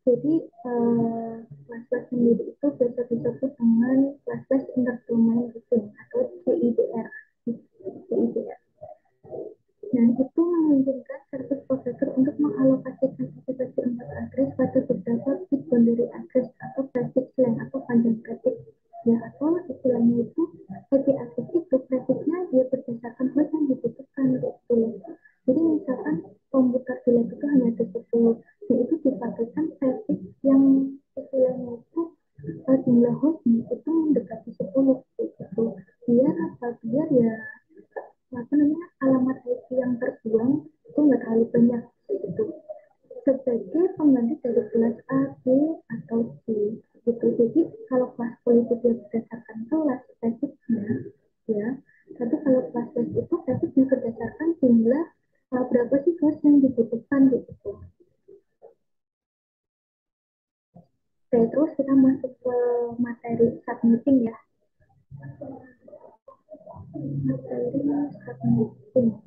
Jadi kelas-kelas sendiri itu biasa disebut dengan kelas-kelas interdomain routing atau CIDR. CIDR. Nah, itu memungkinkan service provider untuk mengalokasikan aplikasi empat address pada beberapa bit boundary address atau prefix length atau panjang prefix. Ya, atau istilahnya itu IP address itu prefixnya dia berdasarkan host yang dibutuhkan gitu. Jadi misalkan komputer di lab itu hanya ada 10, nah itu dipakaikan prefix yang istilahnya itu jumlah hostnya itu mendekati 10 gitu. Biar apa? Biar ya apa namanya alamat IP yang terbuang itu nggak terlalu banyak gitu sebagai pengganti dari kelas A, B, atau C gitu. Jadi kalau kelas politik itu berdasarkan kelas basicnya ya, tapi kalau kelas basic itu basicnya berdasarkan jumlah berapa sih kelas yang dibutuhkan gitu. Oke, terus kita masuk ke materi submitting ya. Materi submitting.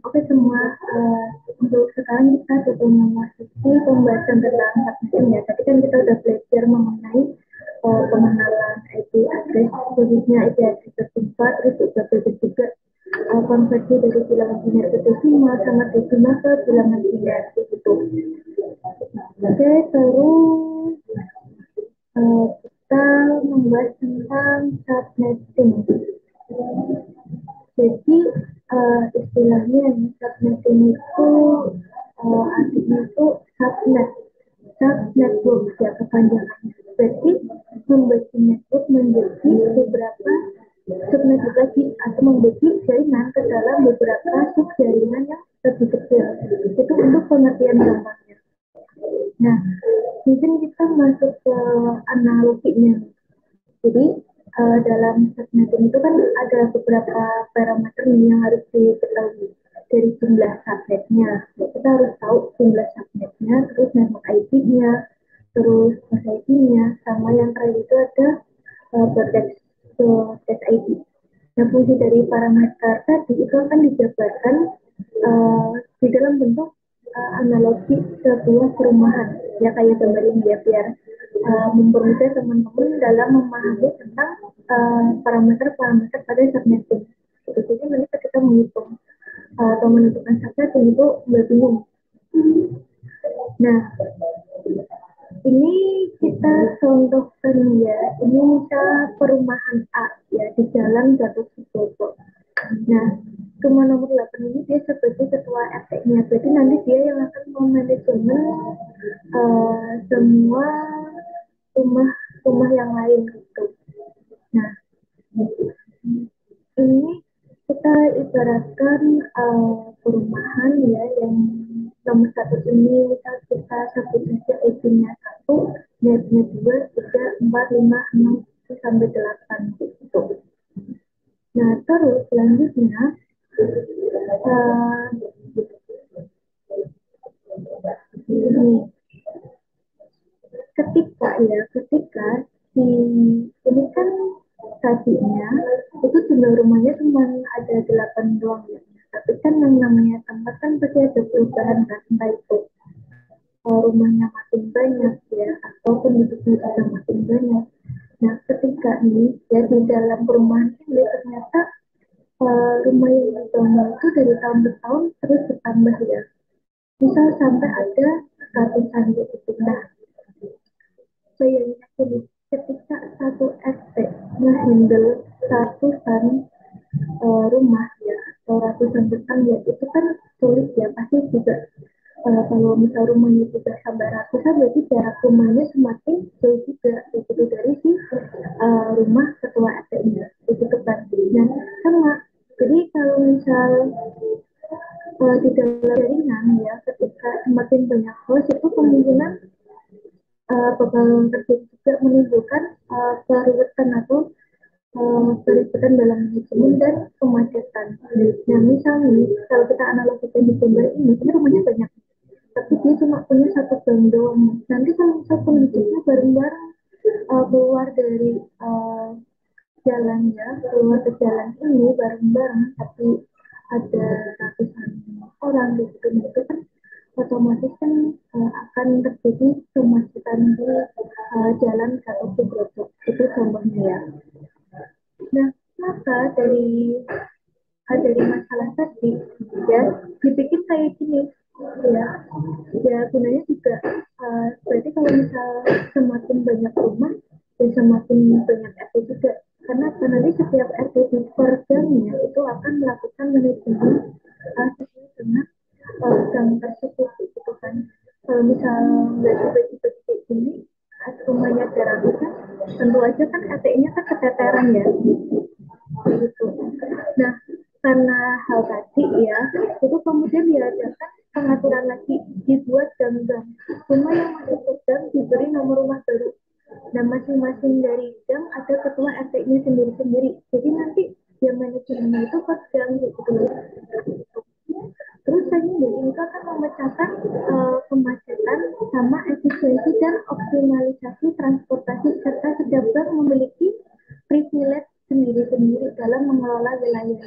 Oke semua untuk sekarang kita sudah memasuki pembahasan tentang submission ya. Tadi kan kita sudah belajar mengenai pengenalan IP address, khususnya IP address tersimpan, terus juga belajar juga konversi dari bilangan biner ke desimal sama desimal ke bilangan biner begitu. Oke, terus kita membahas tentang subnetting. Jadi istilahnya subnetting itu artinya itu subnet, subnetwork ya kepanjangannya. Berarti membagi network menjadi beberapa subnet lagi atau membagi jaringan ke dalam beberapa subjaringan yang lebih kecil. Itu untuk pengertian gampangnya. Nah, mungkin kita masuk ke analoginya. Jadi dalam subnetting itu kan ada beberapa parameter yang harus diketahui dari jumlah subnetnya. Kita harus tahu jumlah subnetnya, terus network IP-nya, terus host IP-nya, sama yang terakhir itu ada broadcast IP. Nah, fungsi dari parameter tadi itu akan dijabarkan di dalam bentuk analogi sebuah perumahan ya kayak gambar ini ya biar mempermudah teman-teman dalam memahami tentang parameter-parameter pada subnetting. Jadi nanti kita menghitung atau menentukan subnetting itu nggak bingung. Nah, ini kita contohkan ya, ini misal perumahan A ya di Jalan Gatot Subroto. Nah, rumah nomor 8 ini dia sebagai ketua RT-nya. Berarti nanti dia yang akan memanajemen semua rumah-rumah yang lain gitu. Nah, ini ibaratkan perumahan ya yang nomor satu ini misal kita sebut saja izinnya satu, netnya dua, tiga, empat, lima, enam sampai delapan gitu. Nah terus selanjutnya uh, ini ketika si ini kan tadinya itu jumlah rumahnya cuma ada 8 doang ya. Tapi kan yang namanya tempat kan pasti ada perubahan kan, entah itu rumahnya makin banyak ya atau penduduknya juga makin banyak. Nah ketika ini ya di dalam perumahan ini ternyata rumah yang dibangun itu dari tahun ke tahun terus bertambah ya. Misal sampai ada ratusan gitu. Nah bayangin aja nih, ketika satu RT ngehandle ratusan rumah ya atau ratusan tetangga itu kan sulit ya, pasti juga kalau misal rumahnya juga sampai ratusan berarti jarak rumahnya semakin jauh juga begitu dari si rumah ketua RT-nya begitu kan. Nah sama, jadi kalau misal di dalam jaringan ya ketika semakin banyak host itu kemungkinan bakal terjadi juga menimbulkan keruwetan atau keruwetan dalam manajemen dan kemacetan. Nah, misalnya kalau kita analogikan di gambar ini rumahnya banyak, tapi dia cuma punya satu gang doang. Nanti kalau misal penduduknya bareng-bareng keluar dari jalan ya, keluar ke jalan ini bareng-bareng, tapi ada ratusan orang gitu, itu kan otomatis kan akan terjadi kemacetan di jalan atau Broto. Itu contohnya ya. Nah, maka dari masalah tadi ya dibikin kayak gini ya, ya gunanya juga berarti kalau misal semakin banyak rumah dan semakin banyak RT juga, karena nanti setiap RT di pergamnya itu akan melakukan manajemen sesuai dengan gang tersebut gitu kan. Kalau misal nggak dibagi-bagi kayak gini rumahnya ada ratusan, tentu aja kan RT-nya kan keteteran ya gitu. Nah, karena hal tadi ya, itu kemudian diadakan pengaturan lagi, dibuat gang-gang. Rumah yang masuk ke gang diberi nomor rumah baru. Dan masing-masing dari gang ada ketua RT-nya sendiri-sendiri. Jadi nanti yang manajemennya itu per gang gitu. Terus sehingga ini akan memecahkan kemacetan sama efisiensi dan optimalisasi transportasi serta setiap gang memiliki privilege sendiri-sendiri dalam mengelola wilayah.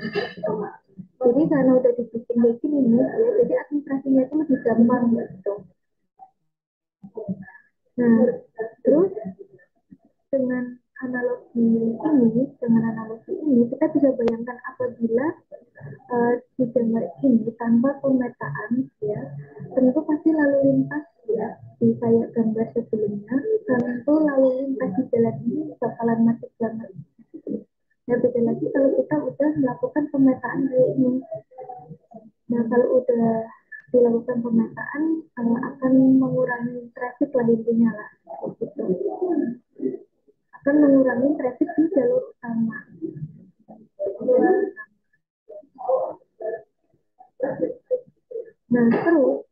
Jadi karena udah dibikin kayak gini ya, jadi administrasinya itu lebih gampang gitu. Nah, terus dengan analogi ini kita bisa bayangkan apabila di gambar ini tanpa pemetaan ya, tentu pasti lalu lintas ya di kayak gambar sebelumnya, tentu lalu lintas di jalan ini bakalan macet banget. Ya beda lagi kalau kita udah melakukan pemetaan kayak ini. Nah kalau udah dilakukan pemetaan akan mengurangi traffic lah intinya lah gitu. Akan mengurangi traffic di jalur utama. Nah terus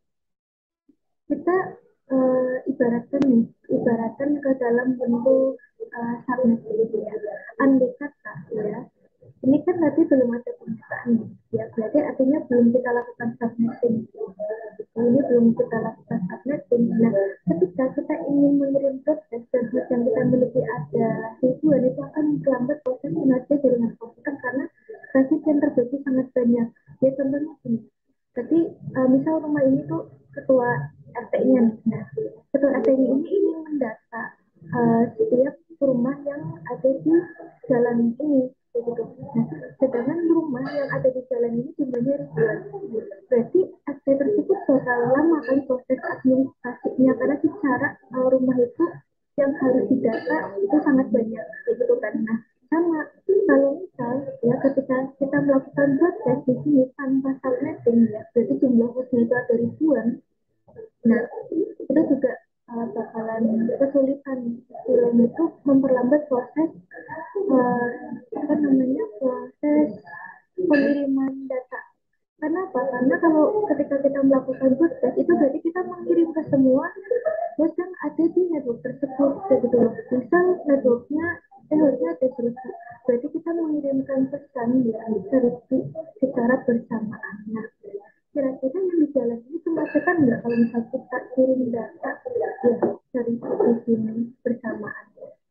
kita ibaratkan ke dalam bentuk subnet gitu ya. Andai kata ya, ini kan tadi belum ada pemetaan ya, berarti artinya belum kita lakukan subnetting. Ini belum kita lakukan subnetting. Nah, ketika kita ingin mengirim proses dan yang kita miliki ada ribuan, itu akan terlambat proses kinerja jaringan komputer karena traffic yang terbagi sangat banyak. Ya contohnya gini, jadi misal rumah ini tuh ketua RT-nya, nah ketua RT-nya ini ingin mendata setiap rumah yang ada di jalan ini gitu. Nah, sedangkan rumah yang ada di jalan ini jumlahnya ribuan. Berarti RT tersebut bakal lama kan proses administrasinya karena secara rumah itu yang harus didata itu sangat banyak gitu kan. Nah, sama kalau misal ya ketika kita melakukan proses di sini tanpa subnetting ya, berarti jumlah hostnya itu ada ribuan. Nah, itu juga bakalan kesulitan. Selain itu memperlambat proses proses pengiriman data kalau ketika kita melakukan broadcast itu berarti kita mengirim ke semua host yang ada di network tersebut gitu loh. Misal networknya harusnya ada 1.000, berarti kita mengirimkan pesan ya 1.000 secara bersamaan. Nah, kira-kira yang di jalan ini kemacetan nggak kalau misalnya kita kirim data ya dari di sini bersamaan?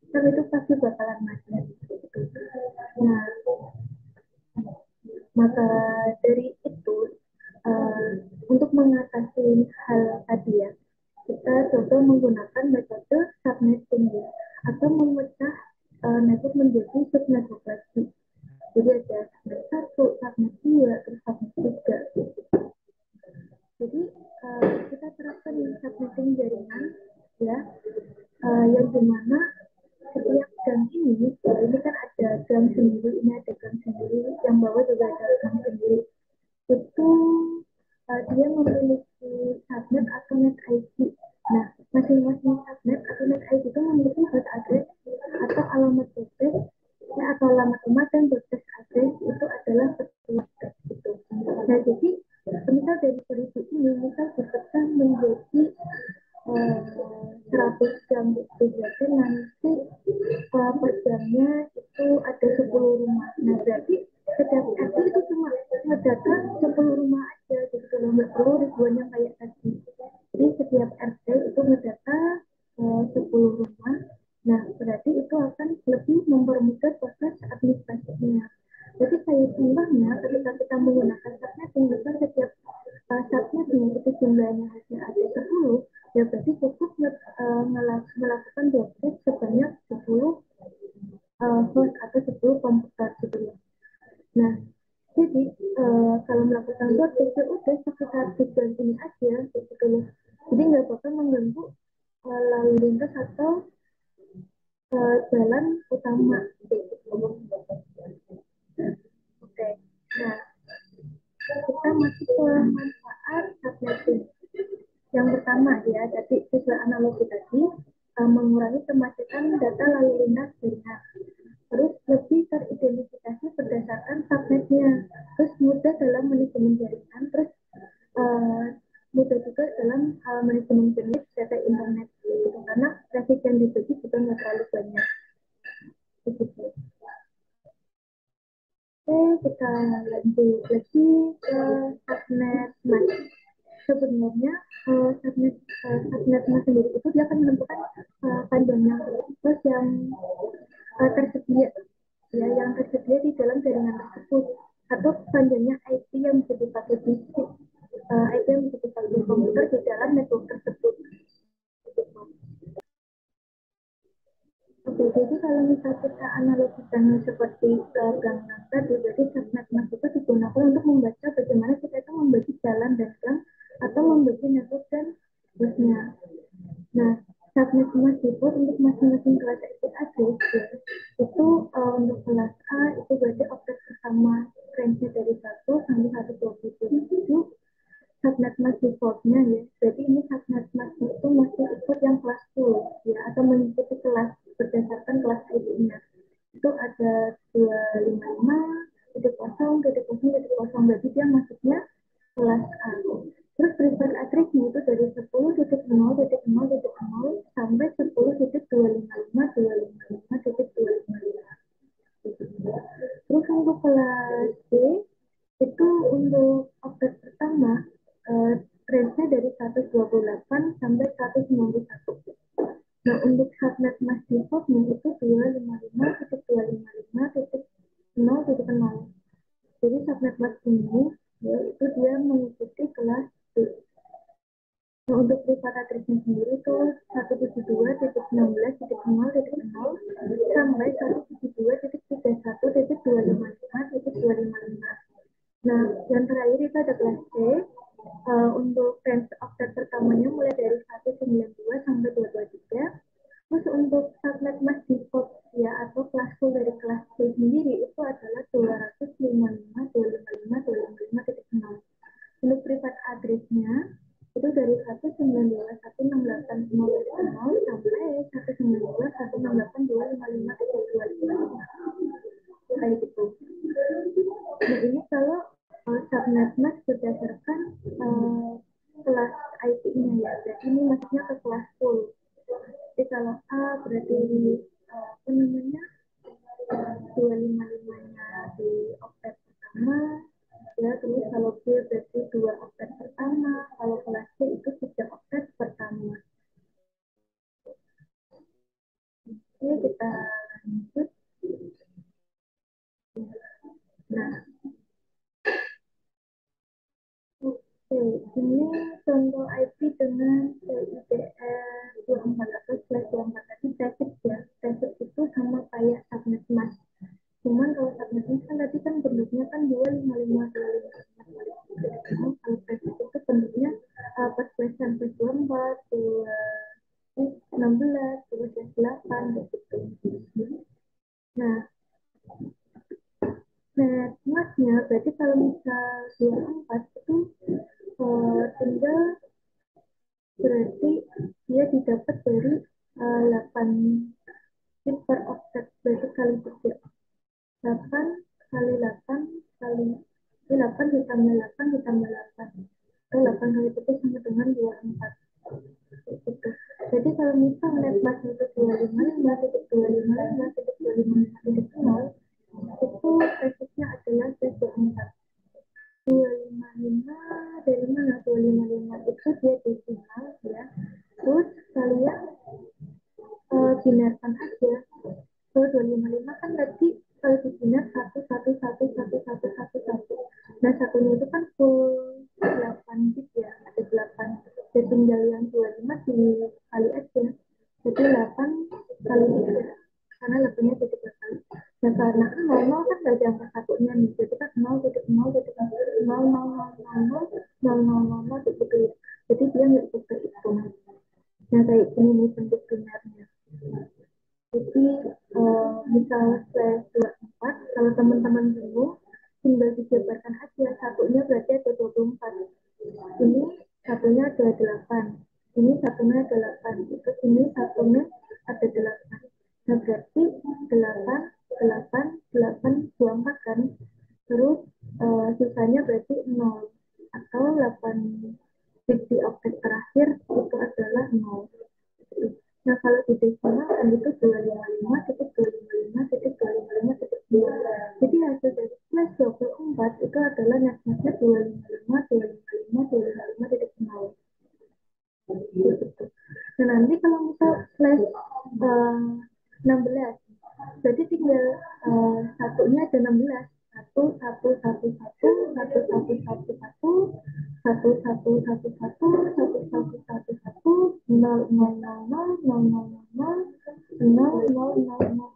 Kan itu pasti bakalan macet gitu. Nah, maka dari itu untuk mengatasi hal tadi ya, kita coba menggunakan metode subnetting ya, atau memecah network menjadi subnetwork lagi. Jadi ada subnet 1, subnet 2, terus subnet 3. Jadi kita terapkan subnetting jaringan ya, yang dimana setiap gang ini kan ada gang sendiri, ini ada gang sendiri, yang bawah juga ada gang sendiri. Itu dia memiliki subnet atau net ID. Nah, masing-masing subnet atau net ID itu memiliki host address atau alamat broadcast ya, atau alamat rumah, dan broadcast address itu adalah ketua gitu. Nah, jadi misal dari 1.000 ini misal berpecah menjadi 100 jam itu, berarti nanti per jamnya itu ada 10 rumah. Nah, berarti setiap RT itu cuma ngedata 10 rumah aja gitu loh, nggak perlu ribuan yang kayak tadi. Jadi setiap RT itu ngedata 10 rumah. Nah, berarti itu akan lebih mempermudah proses administrasinya. Jadi kayak contohnya ketika kita menggunakan subnetting, misal setiap subnetnya itu jumlahnya hanya ada 10, ya berarti cukup melakukan broadcast sebanyak 10 host atau 10 komputer gitu ya. Nah, jadi kalau melakukan broadcast ya udah sekitar tujuan ini aja gitu loh. Jadi nggak bakal mengganggu lalu lintas atau jalan utama gitu. Oke, nah kita masuk ke manfaat subnetting. Yang pertama ya, tadi sesuai analogi tadi, mengurangi kemacetan data lalu lintas jaringan. Terus lebih teridentifikasi berdasarkan subnetnya. Terus mudah dalam manajemen jaringan. Terus mudah juga dalam manajemen jenis data internet. Gitu. Karena traffic yang dibagi juga nggak terlalu banyak. Begitu. Oke, kita lanjut lagi ke subnet mas. Sebenarnya subnet mas sendiri itu dia akan menentukan panjangnya terus yang tersedia ya, yang tersedia di dalam jaringan tersebut, atau panjangnya IP yang bisa dipakai disk, IP yang bisa dipakai komputer di dalam network tersebut. Oke, jadi kalau misalnya kita analogikan seperti gang tadi, jadi subnet mas itu digunakan untuk membaca bagaimana kita itu membagi jalan dan gang, atau membagi network dan busnya. Nah, subnet mas itu untuk masing-masing kelas IP address ya, itu untuk kelas A itu berarti objek pertama range-nya dari 1 sampai 127. Subnet mas default-nya ya, jadi ini subnet mas itu masih ikut yang kelas 10 ya, atau mengikuti kelas berdasarkan kelas IP-nya. Itu ada 255 titik kosong titik kosong titik kosong, berarti dia masuknya kelas A. Terus preferred address-nya itu dari 10.0.0.0 sampai 10.255.255.255. Terus untuk kelas B itu untuk objek pertama range-nya dari 128 sampai 191. Nah, untuk subnet mas default-nya itu 255.255.0.0. Jadi subnet mas ini ya, itu dia mengikuti kelas B. Nah, untuk privat address-nya sendiri itu 172.16.0.0 sampai 172.31.255.255. Nah, yang terakhir itu ada kelas C. Untuk range octet pertamanya mulai dari 192 sampai 223. Terus untuk subnet mas default ya, atau kelas full dari kelas C sendiri itu adalah 255.255.255.0. Untuk privat address-nya itu dari 192.168.0.0 sampai 192.168.255.255. Kayak gitu. Nah, ini kalau subnet mas berdasarkan ini maksudnya ke kelas full. Jadi kalau A berarti apa namanya 255-nya di oktet pertama, ya terus kalau B berarti 2 oktet pertama, kalau kelas C itu 3 oktet pertama. Oke, kita lanjut. Nah, oke, ini contoh IP dengan CIDR 24 atau slash 24 tadi prefix ya. Prefix itu sama kayak subnet mas. Cuman kalau subnet mas kan tadi kan bentuknya kan 255 255. Kalau prefix itu bentuknya per question plus 24, 16, terus 8 gitu. Nah, masnya berarti kalau misal 24 itu tinggal berarti dia didapat dari 8 bit per offset, berarti kali 3. 8 kali 8 kali 8 ditambah 8 ditambah 8 atau 8 kali 3 sama dengan 24 gitu. Jadi kalau misal net mas itu 255 titik 255 titik 255 titik 0 itu resepnya adalah 24. 255 dari mana 255 itu dia desimal ya, terus kalian binarkan aja. Kalau 255 kan tadi kalau dibinar 1 1 1 1 1 1 1. Nah satunya itu kan full 8 bit ya, ada 8. Jadi tinggal yang 25 dikali aja, jadi 8 kali 3 karena 8-nya jadi 3 kali. Nah karena kan 00 kan nggak ada angka satunya nih, jadi kan 0,0,0,000,000 gitu ya, jadi dia nggak bisa terhitung. Nah kayak ini nih bentuk binarnya. Jadi misal slash 24, kalau teman-teman bingung tinggal dijabarkan aja, satunya berarti ada 24, ini satunya ada 8, ini satunya ada 8, terus ini satunya ada 8. Nah berarti 8, 8, 8, 24 kan, terus sisanya berarti 0 atau 8 bit di oktet terakhir itu adalah 0. Nah kalau di desimal kan itu 255.255.255.2. Jadi hasil dari slash 24 itu adalah netmatnya 255.255.255.0 gitu. Nah nanti kalau misal slash 16 berarti tinggal satunya ada 16, 1, 1, 1, 1, 1, 1, 1, 1, 1, 1, 1, 1, 1, 1, 1, 1, 0, 0, 0, 0, 0, 0, 0, 0,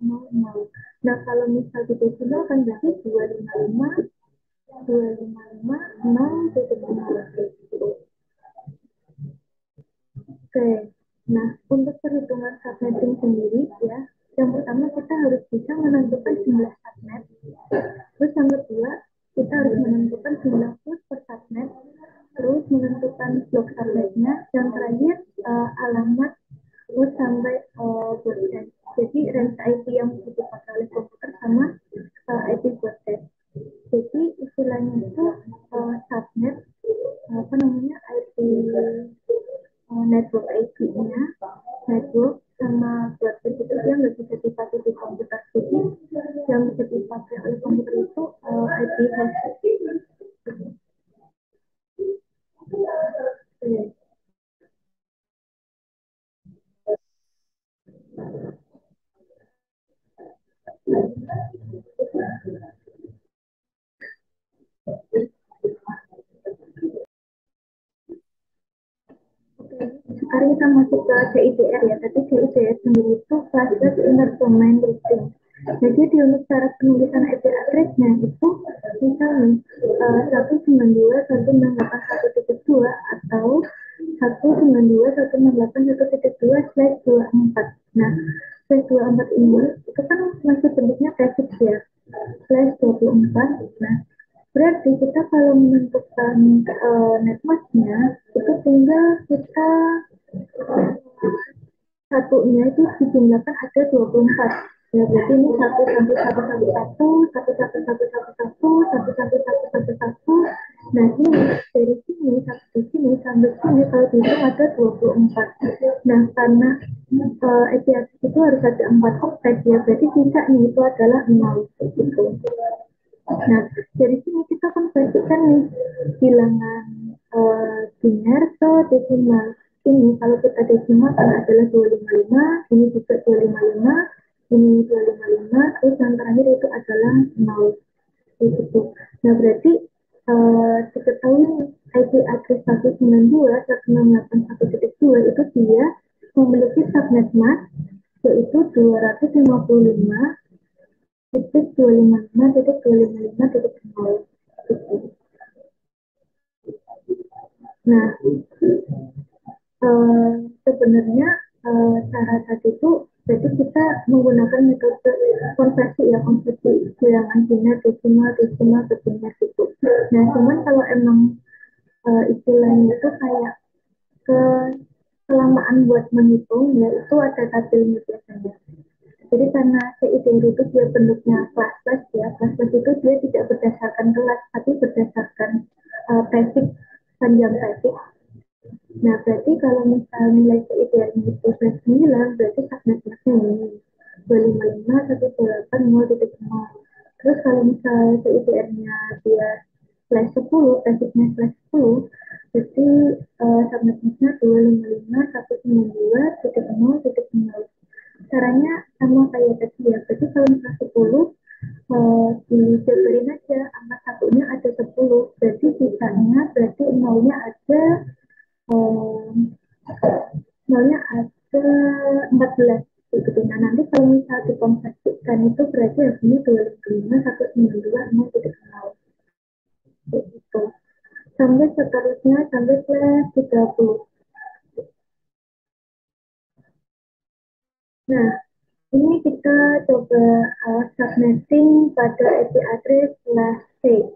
0, 0. Nah kalau misal di desimal kan berarti 255, 255, 0, titik 0. Oke, nah untuk perhitungan subnetting sendiri ya, yang pertama kita harus bisa menentukan jumlah subnet. Terus yang kedua, kita harus menentukan jumlah port per subnet, terus menentukan blok subnetnya, dan terakhir alamat terus sampai bootnet. Jadi range IP yang dipakai oleh komputer sama IP bootnet. Jadi istilahnya itu subnet apa namanya IP network IP-nya, network sama broadband itu dia nggak bisa dipakai di komputer. Jadi yang bisa dipakai oleh komputer itu IP host. Sekarang kita masuk ke CIDR ya. Tadi CIDR sendiri itu Cluster Inter-Domain Routing. Jadi di untuk cara penulisan IP address-nya itu misalnya 192.168.1.2 atau 192.168.1.2/24. Nah, slash 24 ini itu kan masih bentuknya prefix ya. Slash 24. Nah, berarti kita kalau menentukan network-nya itu tinggal kita satunya itu dijumlahkan ada 24. Ya berarti ini 11111 11111 11111 11111. Nah ini dari sini sampai sini kalau dihitung ada 24. Nah, karena IP address itu harus ada 4 oktet ya, berarti sisanya itu adalah 0 gitu. Nah, dari sini kita konversikan nih bilangan biner ke desimal. Ini kalau kita desimal kan adalah 255, ini juga 255, ini 255, terus yang terakhir itu adalah 0. Gitu. Nah, berarti diketahui IP address 192.168.1.2 itu dia memiliki subnet mask yaitu 255.255.255.0. Nah, sebenarnya cara tadi itu jadi kita menggunakan metode konversi ya, konversi bilangan biner desimal desimal ke biner gitu. Nah, cuman kalau emang istilahnya itu kayak ke kelamaan buat menghitung ya itu ada tabelnya biasanya. Jadi karena CIDR itu dia bentuknya kelas-kelas ya, kelas-kelas itu dia tidak berdasarkan kelas tapi berdasarkan basic panjang basic. Nah, berarti kalau misal nilai CIDR-nya itu 9, berarti subnetnya ini 255.128.0.0. Terus kalau misal CIDR-nya dia slash 10, basicnya slash 10, berarti subnetnya 255.192.0.0. Caranya sama kayak tadi ya, berarti kalau misal 10, dijabarin aja, angka satunya ada 10, berarti sisanya, berarti nolnya ada nolnya ada 14 gitu. Nah, nanti kalau misal dikonversikan itu berarti hasilnya 255.192.0 gitu. Sampai seterusnya sampai ke 30. Nah, ini kita coba subnetting pada IP address /C.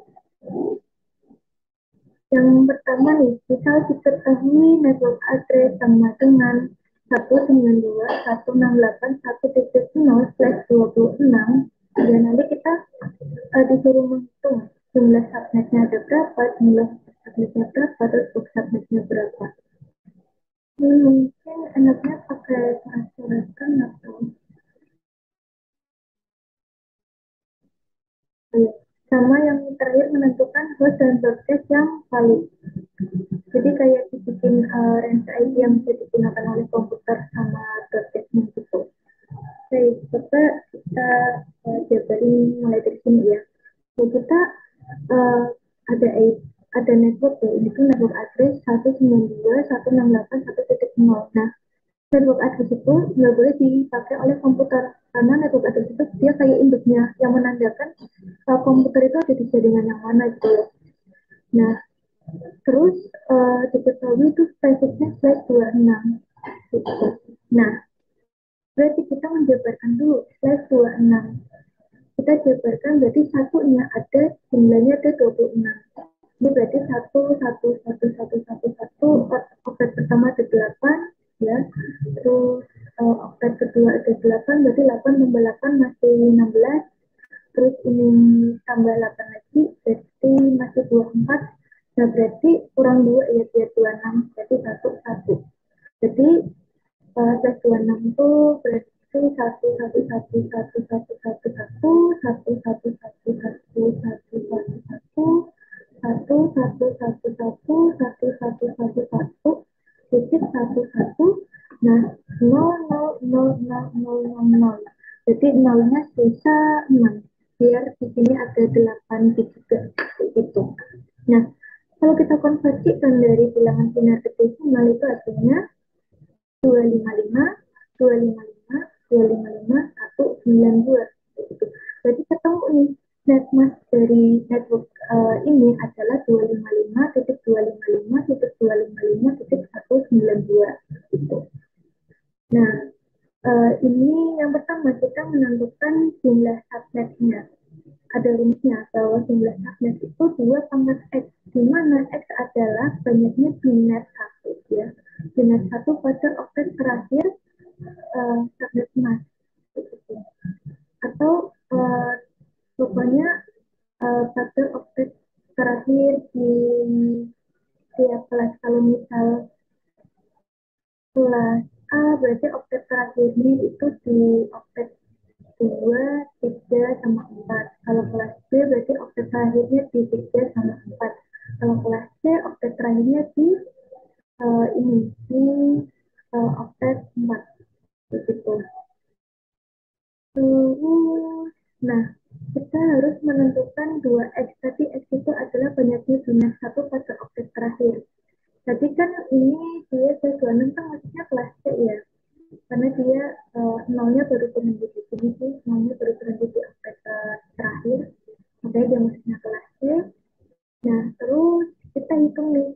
Yang pertama nih, misal diketahui network address sama dengan 192.168.1.0/26, ya nanti kita disuruh menghitung jumlah subnetnya ada berapa, jumlah subnetnya berapa, terus box subnetnya berapa. Mungkin enaknya pakai coret-coretan atau sama yang terakhir menentukan host dan broadcast yang valid. Jadi kayak dibikin range ID yang bisa digunakan oleh komputer sama broadcastnya gitu. Baik, coba kita jabarin mulai dari sini ya. Jadi kita uh, ada ada network ya, ini tuh network address 192.168.1.0. Nah, network address itu nggak boleh dipakai oleh komputer karena network address itu dia kayak induknya yang menandakan komputer itu ada di jaringan yang mana gitu. Nah, terus diketahui itu spesifiknya slash 26 gitu. Nah, berarti kita menjabarkan dulu slash 26. Kita jabarkan berarti satunya ada jumlahnya ada 26. Ini berarti 1, 1, 1, 1, 1, 1, oktet pertama ada 8 ya. Terus oktet kedua ada 8, berarti 8 tambah 8 masih 16. Terus ini tambah 8 lagi, berarti masih 24. Nah, berarti kurang 2 ya, biar 26, berarti 1, 1. Jadi, plus 26 itu berarti 1, 1, 1, 1, 1, 1, 1, 1, 1, 1, 1, 1, 1, 1, 1, 1, 1, 1, 1, 1, 1, 1, titik 1, 1. Nah, 0, 0, 0, 0, 0, 0, 0. Jadi nolnya sisa 6. Biar di sini ada 8 juga gitu. Nah, kalau kita konversikan dari bilangan biner ke desimal itu artinya 255, 255, 255, 192 gitu. Berarti ketemu nih net mask dari network ini adalah 255.255.255.192 gitu. Nah, ini yang pertama kita menentukan jumlah subnetnya. Ada rumusnya bahwa jumlah subnet itu 2 pangkat X, di mana X adalah banyaknya biner 1 ya. Biner 1 pada oktet terakhir subnet mask. Atau pokoknya pada oktet terakhir di tiap kelas. Kalau misal Kelas A berarti oktet terakhirnya itu di oktet 2, 3, sama 4. Kalau kelas B berarti oktet terakhirnya di 3 sama 4. Kalau kelas C oktet terakhirnya di ini di oktet 4. Begitu. Terus, nah, kita harus menentukan dua X. Tadi X itu adalah banyaknya bintang satu pada oktet terakhir. Jadi kan ini dia C26 kan maksudnya kelas C ya. Karena dia nolnya baru berhenti di sini sih, nolnya baru berhenti di oktet terakhir. Makanya dia maksudnya kelas C. Nah, terus kita hitung nih,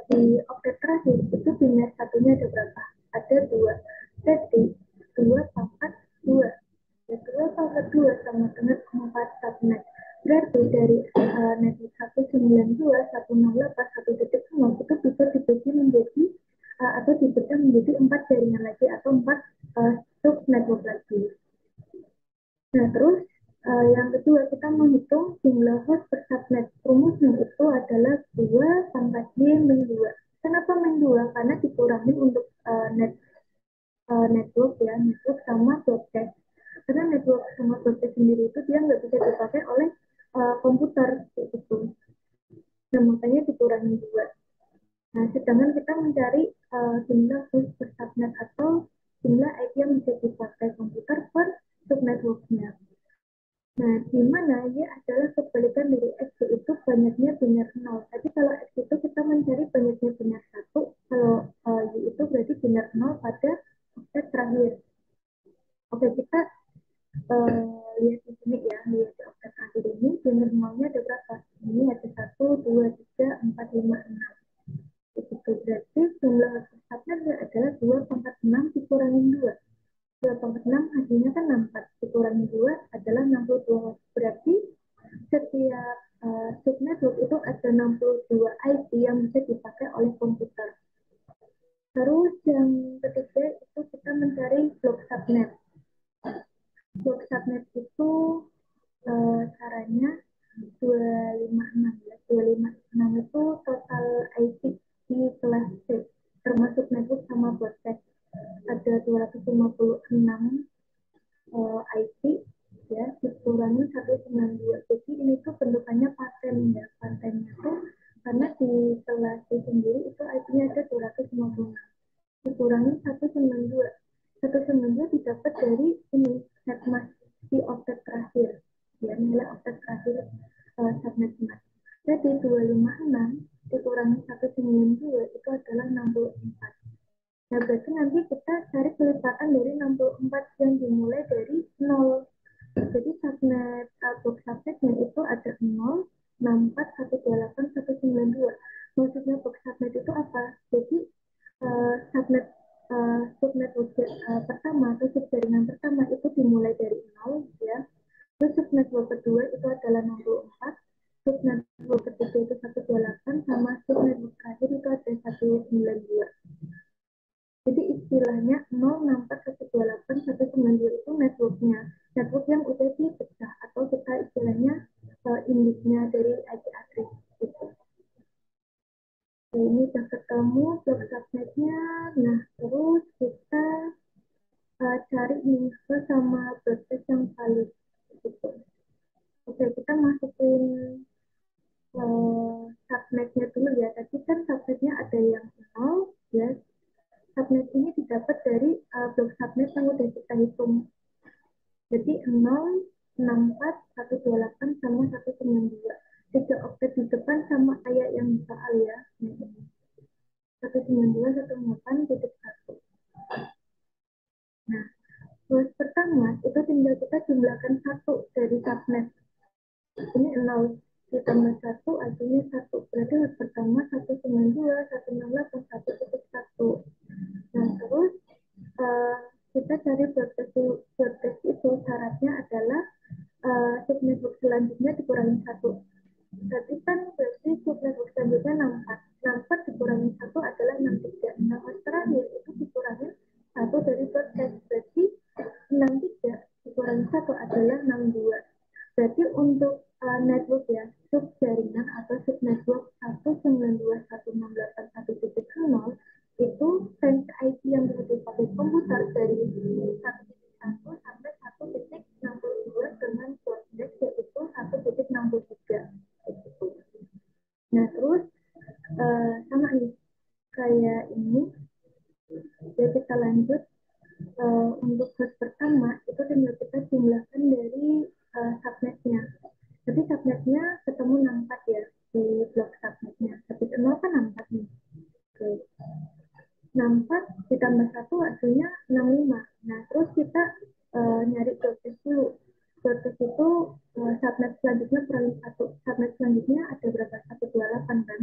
di oktet terakhir itu bintang satunya ada berapa? Ada dua. Jadi, 2 pangkat 2. Ya, 2 pangkat 2 sama dengan 4 subnet. Berarti dari network 192, 108, 1.0 itu bisa dibagi menjadi atau dipecah menjadi 4 jaringan lagi atau 4 sub network lagi. Nah, terus yang kedua kita menghitung jumlah host per subnet. Rumusnya itu adalah 2 pangkat Y min 2. Kenapa min 2? Karena dikurangi untuk network ya, network sama broadcast. Karena network sama broadcast sendiri itu dia nggak bisa dipakai oleh komputer gitu. Nah, makanya dikurangi 2. Nah, sedangkan kita mencari jumlah host per subnet atau jumlah IP yang bisa dipakai komputer per subnetworknya. Nah, di mana Y adalah kebalikan dari X, itu banyaknya binar 0. Tapi kalau X itu kita mencari banyaknya binar 1, kalau Y itu berarti binar 0 pada oktet terakhir. Oke, kita lihat di sini ya, lihat di oktet terakhir ini, binar 0-nya ada berapa? Ini ada 1, 2, 3, 4, 5, 6. Begitu, berarti jumlah subnetnya adalah 2 pangkat 6 dikurangi 2. 2 pangkat 6 hasilnya kan 64, dikurangi 2 adalah 62. Berarti setiap subnetwork itu ada 62 IP yang bisa dipakai oleh komputer. Terus yang ketiga itu kita mencari blok subnet. Blok subnet itu caranya 256 ya. 256 itu total IP di kelas C, termasuk network sama broadcast. Ada 256 IP ya, dikurangi 192. Jadi ini tuh bentukannya paten ya. Patennya tuh karena di kelas C sendiri itu IP-nya ada 256. Dikurangi 192. 192 didapat dari ini netmask di oktet terakhir. Ya, nilai oktet terakhir subnet mas. Jadi 256 dikurangi 192 itu adalah 64. Nah, berarti nanti kita cari kelipatan dari 64 yang dimulai dari 0. Jadi subnet box subnetnya itu ada 0, 64, 128, 192. Maksudnya box subnet itu apa? Jadi subnet subnet pertama atau subjaringan pertama itu dimulai dari 0 ya. Terus subnetwork kedua itu adalah 64, subnetwork ketiga itu 128, sama subnetwork terakhir itu ada 192. Jadi istilahnya 064, 128, 192 itu networknya. Network yang udah dipecah atau kita istilahnya indiknya dari IP address gitu. Nah, ini udah ketemu blok subnetnya. Nah, terus kita cari info sama broadcast yang valid gitu. Oke, kita masukin subnetnya dulu ya. Tadi kan subnetnya ada yang 0 ya. Subnet ini didapat dari blok subnet yang udah kita hitung. Jadi 0, 64, 128, sama 192. 3 oktet di depan sama kayak yang di soal ya. 192, 128, titik 1. Nah, ruas pertama itu tinggal kita jumlahkan 1 dari subnet. Ini 0 ditambah 1 artinya 1. Berarti ruas pertama 192, 168, 1.1. Nah, terus kita cari broadcast itu syaratnya adalah subnetwork selanjutnya dikurangi 1. Berarti kan berarti subnetwork selanjutnya 64. 64 dikurangi 1 adalah 63. Nah, terakhir itu dikurangi 1 dari broadcast. Berarti 63 dikurangi 1 adalah 62. Berarti untuk network ya, sub jaringan atau sub network 192.168.1.0 habis itu subnet selanjutnya kurang satu. Subnet selanjutnya ada berapa? 128 kan?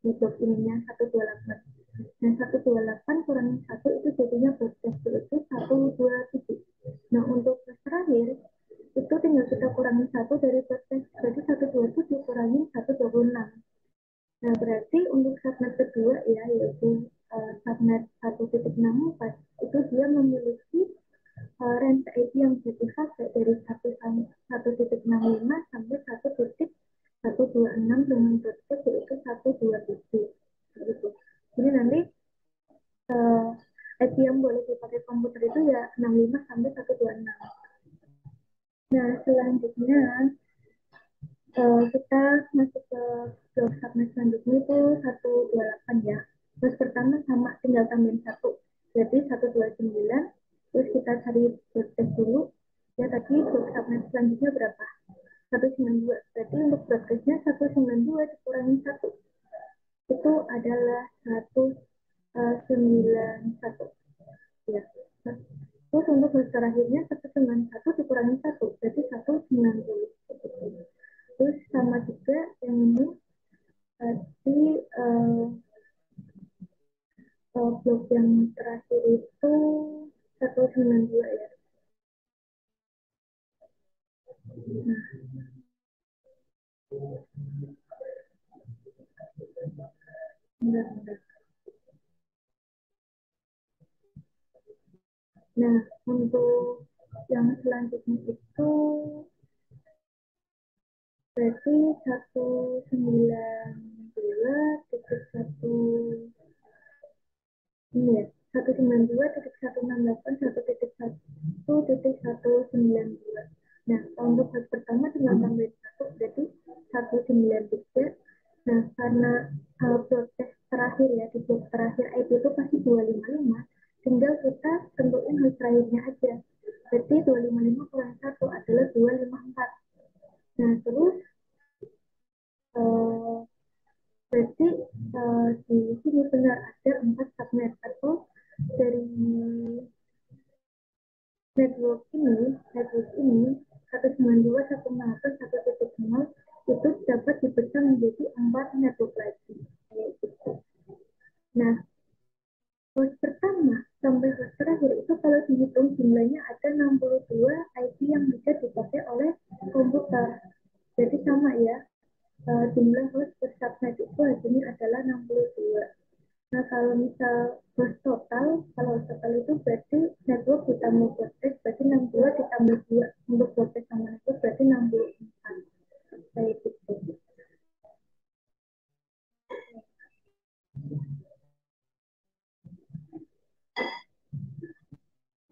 Di blok ininya 128. Nah, 128 kurangi 1 itu jadinya broadcast itu 127. Nah, untuk kelas terakhir itu tinggal kita kurangi 1 dari broadcast. Berarti 127 kurangi 126. Nah, berarti untuk subnet kedua ya, yaitu subnet 1.64 itu dia memiliki range IP yang bisa dipakai dari 1.65 sampai 1.126 dengan broadcast yaitu 127. Gitu. Jadi nanti IP yang boleh dipakai komputer itu ya 65 sampai 126. Nah, selanjutnya kita masuk ke blok subnet selanjutnya itu 128 ya. Terus pertama sama tinggal tambahin 1. Jadi 129. Terus kita cari broadcast dulu. Ya tadi blok subnet selanjutnya berapa? 192. Berarti untuk broadcastnya 192 dikurangi 1. Itu adalah 191. Ya. Terus untuk garis terakhirnya 191 dikurangi 1. Berarti 190. Terus sama juga yang ini tadi blok yang terakhir itu 192 ya. Nah, nah untuk yang selanjutnya itu berarti 192.1 ini ya 192.168.1.1.192. Nah, untuk baris pertama tinggal tambahin 1 berarti 193. Nah, karena broadcast terakhir ya di blok terakhir IP itu pasti 255, tinggal kita tentuin hal terakhirnya aja. Berarti 255 kurang 1 adalah 254. Nah, terus berarti di sini benar ada 4 subnet atau dari network ini 192, 168, 1.0 itu dapat dipecah menjadi 4 network lagi. Nah, host pertama sampai host terakhir itu kalau dihitung jumlahnya ada 62 IP yang bisa dipakai oleh komputer. Jadi sama ya, jumlah host per subnet itu hasilnya adalah 62. Nah, kalau misal host total, kalau host total itu berarti network ditambah broadcast, berarti 62 ditambah 2. Untuk broadcast sama network berarti 64. Kayak gitu.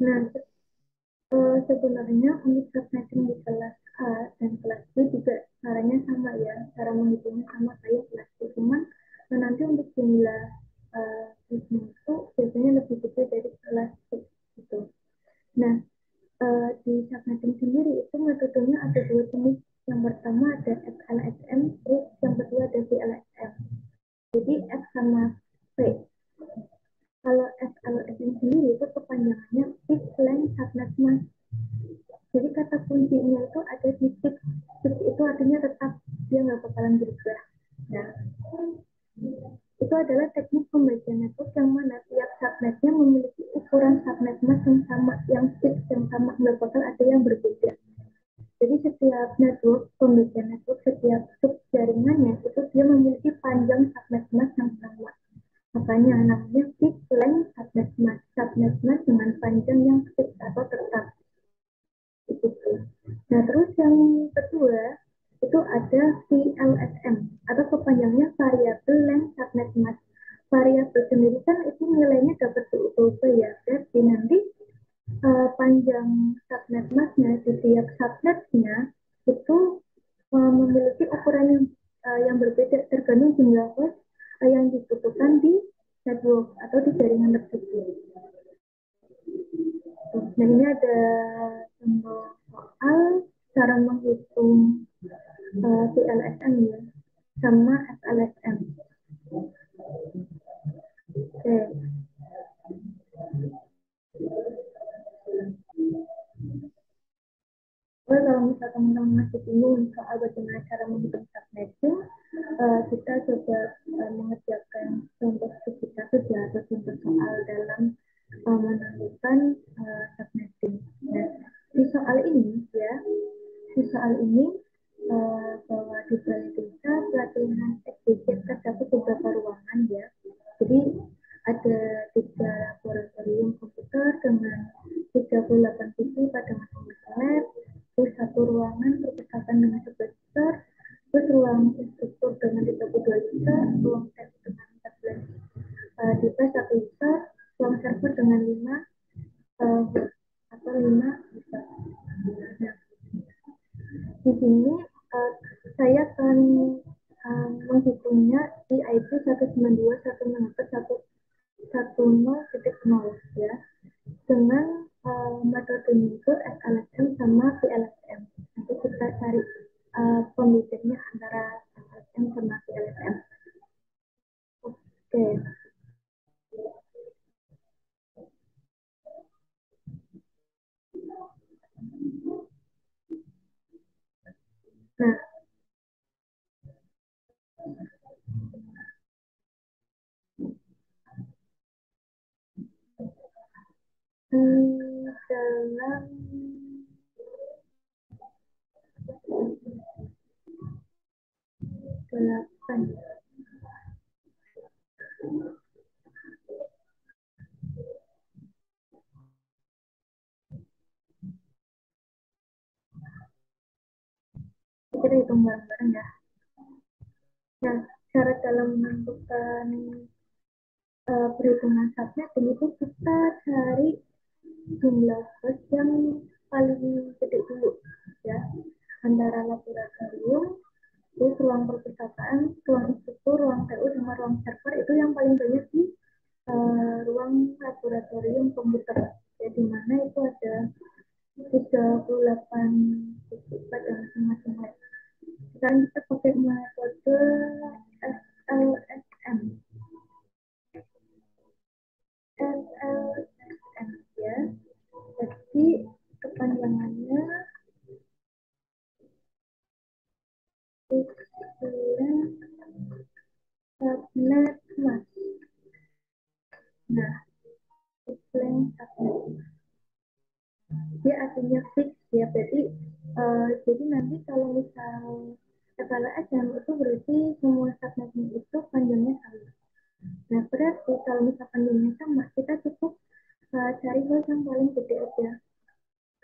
Nah, sebenarnya untuk subnetting di kelas A dan kelas B juga caranya sama ya, cara menghitungnya sama kayak kelas B, cuman nanti untuk jumlah itu biasanya lebih gede dari kelas B gitu. Nah, di subnetting sendiri itu metodenya ada dua jenis. Yang pertama ada FLSM, terus yang kedua ada VLSM. Jadi F sama V. Kalau FLSM sendiri itu kepanjangannya Fixed Length Subnet Mask. Jadi kata kuncinya itu ada di fix. Fix itu artinya tetap, dia nggak bakalan berubah. Nah, itu adalah teknik pembagian network yang mana tiap subnetnya memiliki ukuran subnet mask yang sama, yang fix, yang sama, nggak bakal ada yang berbeda. Jadi setiap network, pembagian network, setiap sub jaringannya itu dia memiliki panjang subnet mask yang sama. Makanya namanya fixed length subnet mask. Subnet mask dengan panjang yang fix atau tetap. Itu. Nah, terus yang kedua itu ada VLSM atau kepanjangannya variable length subnet mask. Variabel sendiri kan itu nilainya dapat diubah ya. Jadi nanti panjang subnet masknya di tiap subnetnya itu memiliki ukuran yang berbeda tergantung jumlah host yang dibutuhkan di network atau di jaringan tersebut. Dan ini ada contoh soal cara menghitung VLSM ya sama FLSM. Oke. Kalau misalnya teman-teman masih bingung soal bagaimana cara menghitung subnetting, kita coba mengerjakan contoh studi kasus ya, atau contoh soal dalam menentukan subnetting. Nah, di soal ini ya, bahwa di balai desa pelatihan SDGs terdapat beberapa ruangan ya. Jadi ada 3 laboratorium komputer dengan 38 sisi pada masing-masing lab, terus 1 ruangan perpustakaan dengan 11 liter, terus ruang instruktur dengan 32 liter, ruang tes dengan 14 device 1 liter, ruang server dengan 5 atau 5 liter. Nah, di sini saya akan menghitungnya di IP 192.168.110.0 ya, dengan metodenya itu SLSM sama VLSM. Nanti kita cari pembedanya antara SLSM sama VLSM. Oke. Nah, dalam delapan kita hitung bareng-bareng ya. Nah, cara dalam menentukan perhitungan subnetting itu kita cari jumlah host yang paling gede dulu ya, antara laboratorium, terus ruang perpustakaan, ruang instruktur, ruang TU, sama ruang server itu yang paling banyak di ruang laboratorium komputer ya, di mana itu ada 38 titik pada masing-masing lab. Sekarang kita pakai metode SLSM. SLSM ya. Jadi kepanjangannya istilah subnet mas. Nah, istilah subnet dia artinya fix ya. Jadi nanti kalau misal SLSM itu berarti semua subnetnya itu panjangnya sama. Nah, berarti kalau misal panjangnya sama, kita cukup cari host yang paling gede aja,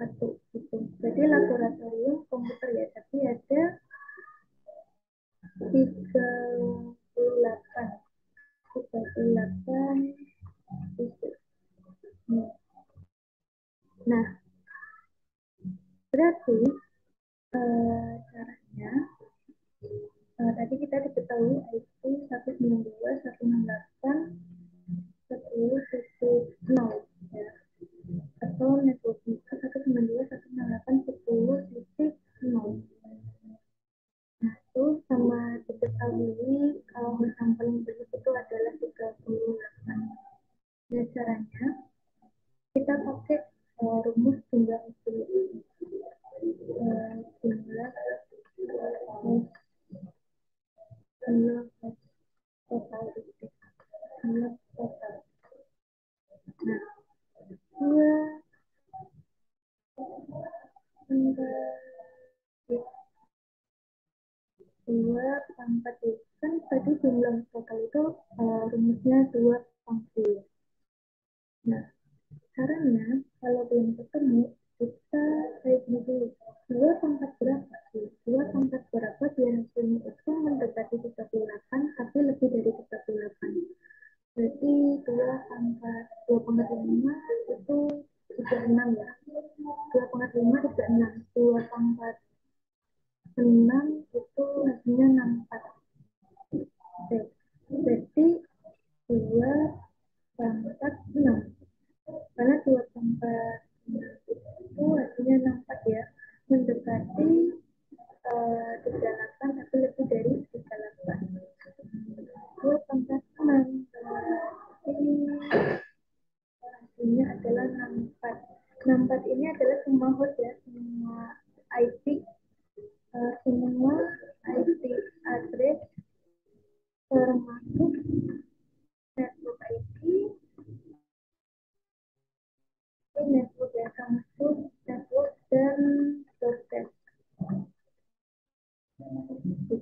satu gitu. Jadi laboratorium komputer ya, tapi ada 38 titik. Nah, berarti caranya tadi kita diketahui IP 192.168.10.0 ya, atau networknya 192.168.10.0. Nah, itu sama diketahui host yang paling banyak itu adalah 38. Nah, caranya kita pakai rumus jumlah itu, jumlah total itu, jumlah total. Nah, dua pangkat kan tadi jumlah total itu rumusnya 2 pangkat. Nah, caranya kalau belum ketemu kita kayak gini dulu, 2 pangkat berapa sih? 2 pangkat berapa biar hasilnya itu mendekati 38 tapi lebih dari 38. Berarti 2 pangkat 5 itu 36 ya. 2 pangkat 5 36. 2 pangkat 6 itu hasilnya 64. Oke. Berarti 2 pangkat 6. Karena 2 pangkat 6 itu hasilnya 64 ya. Mendekati 38 tapi lebih dari 38. 2 pangkat 6 ini hasilnya adalah 64. 64 ini adalah semua host ya, semua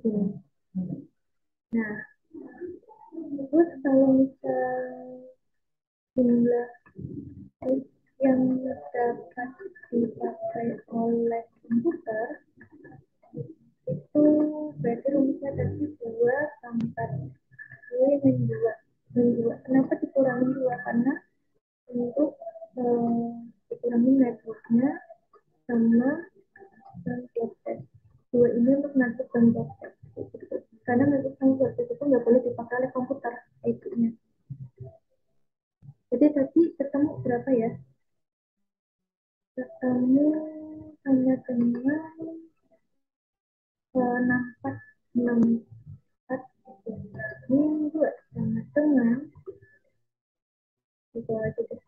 sini. Nah, terus kalau misal jumlah yang dapat dipakai oleh komputer itu berarti rumusnya tadi 2 pangkat min 2. Kenapa dikurangi 2? Karena untuk dikurangi networknya sama block test. 2 ini untuk network dan block test. Karena network dan block test itu nggak boleh dipakai oleh komputer IP-nya. Jadi tadi ketemu berapa ya? Ketemu hanya dengan 64 min 2 sama dengan itu aja deh.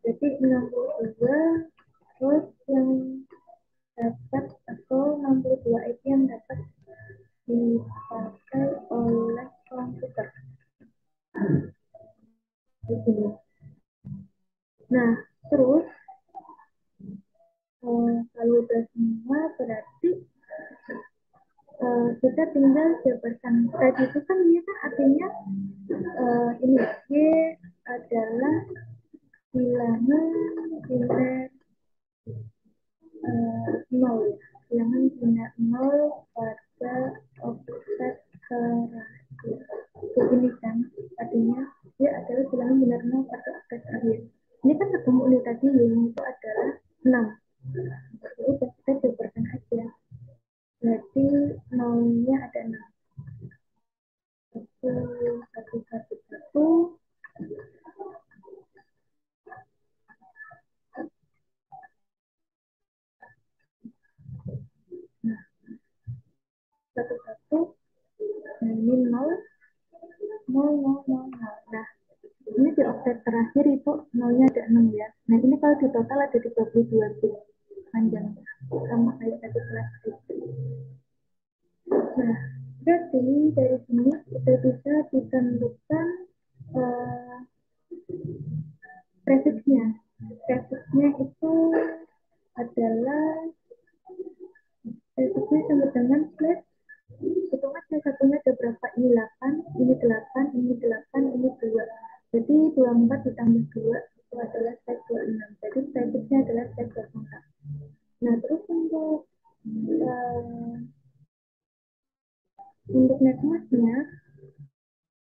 Jadi 62 terus yang dapat atau 62 itu yang dapat dipakai oleh komputer di sini. Nah, terus kalau udah semua berarti kita tinggal jabarkan. Tadi itu kan dia kan artinya ini Y adalah bilangan biner 0 ya. Bilangan biner 0 pada offset terakhir. Begini kan, artinya dia adalah bilangan biner 0 pada offset terakhir. Ini kan ketemu ini tadi yang itu adalah 6. Udah kita jabarkan aja. Berarti nolnya ada 6. 1, 1, 1, 1. Nah, 1, 1. Nah, ini 0, 0, 0, 0, 0. Nah, ini di offset terakhir itu nolnya ada 6 ya. Nah, ini kalau di total ada 32 bit panjangnya. Sama kayak tadi kelas itu. Nah, berarti dari sini kita bisa ditentukan prefixnya. Prefixnya itu adalah prefixnya sama dengan slash. Hitung aja satunya ada berapa, ini 8, ini 8, ini 8, ini 2. Jadi 24 ditambah 2 itu adalah slash 26. Jadi prefixnya adalah slash 24. Nah, terus untuk netmasnya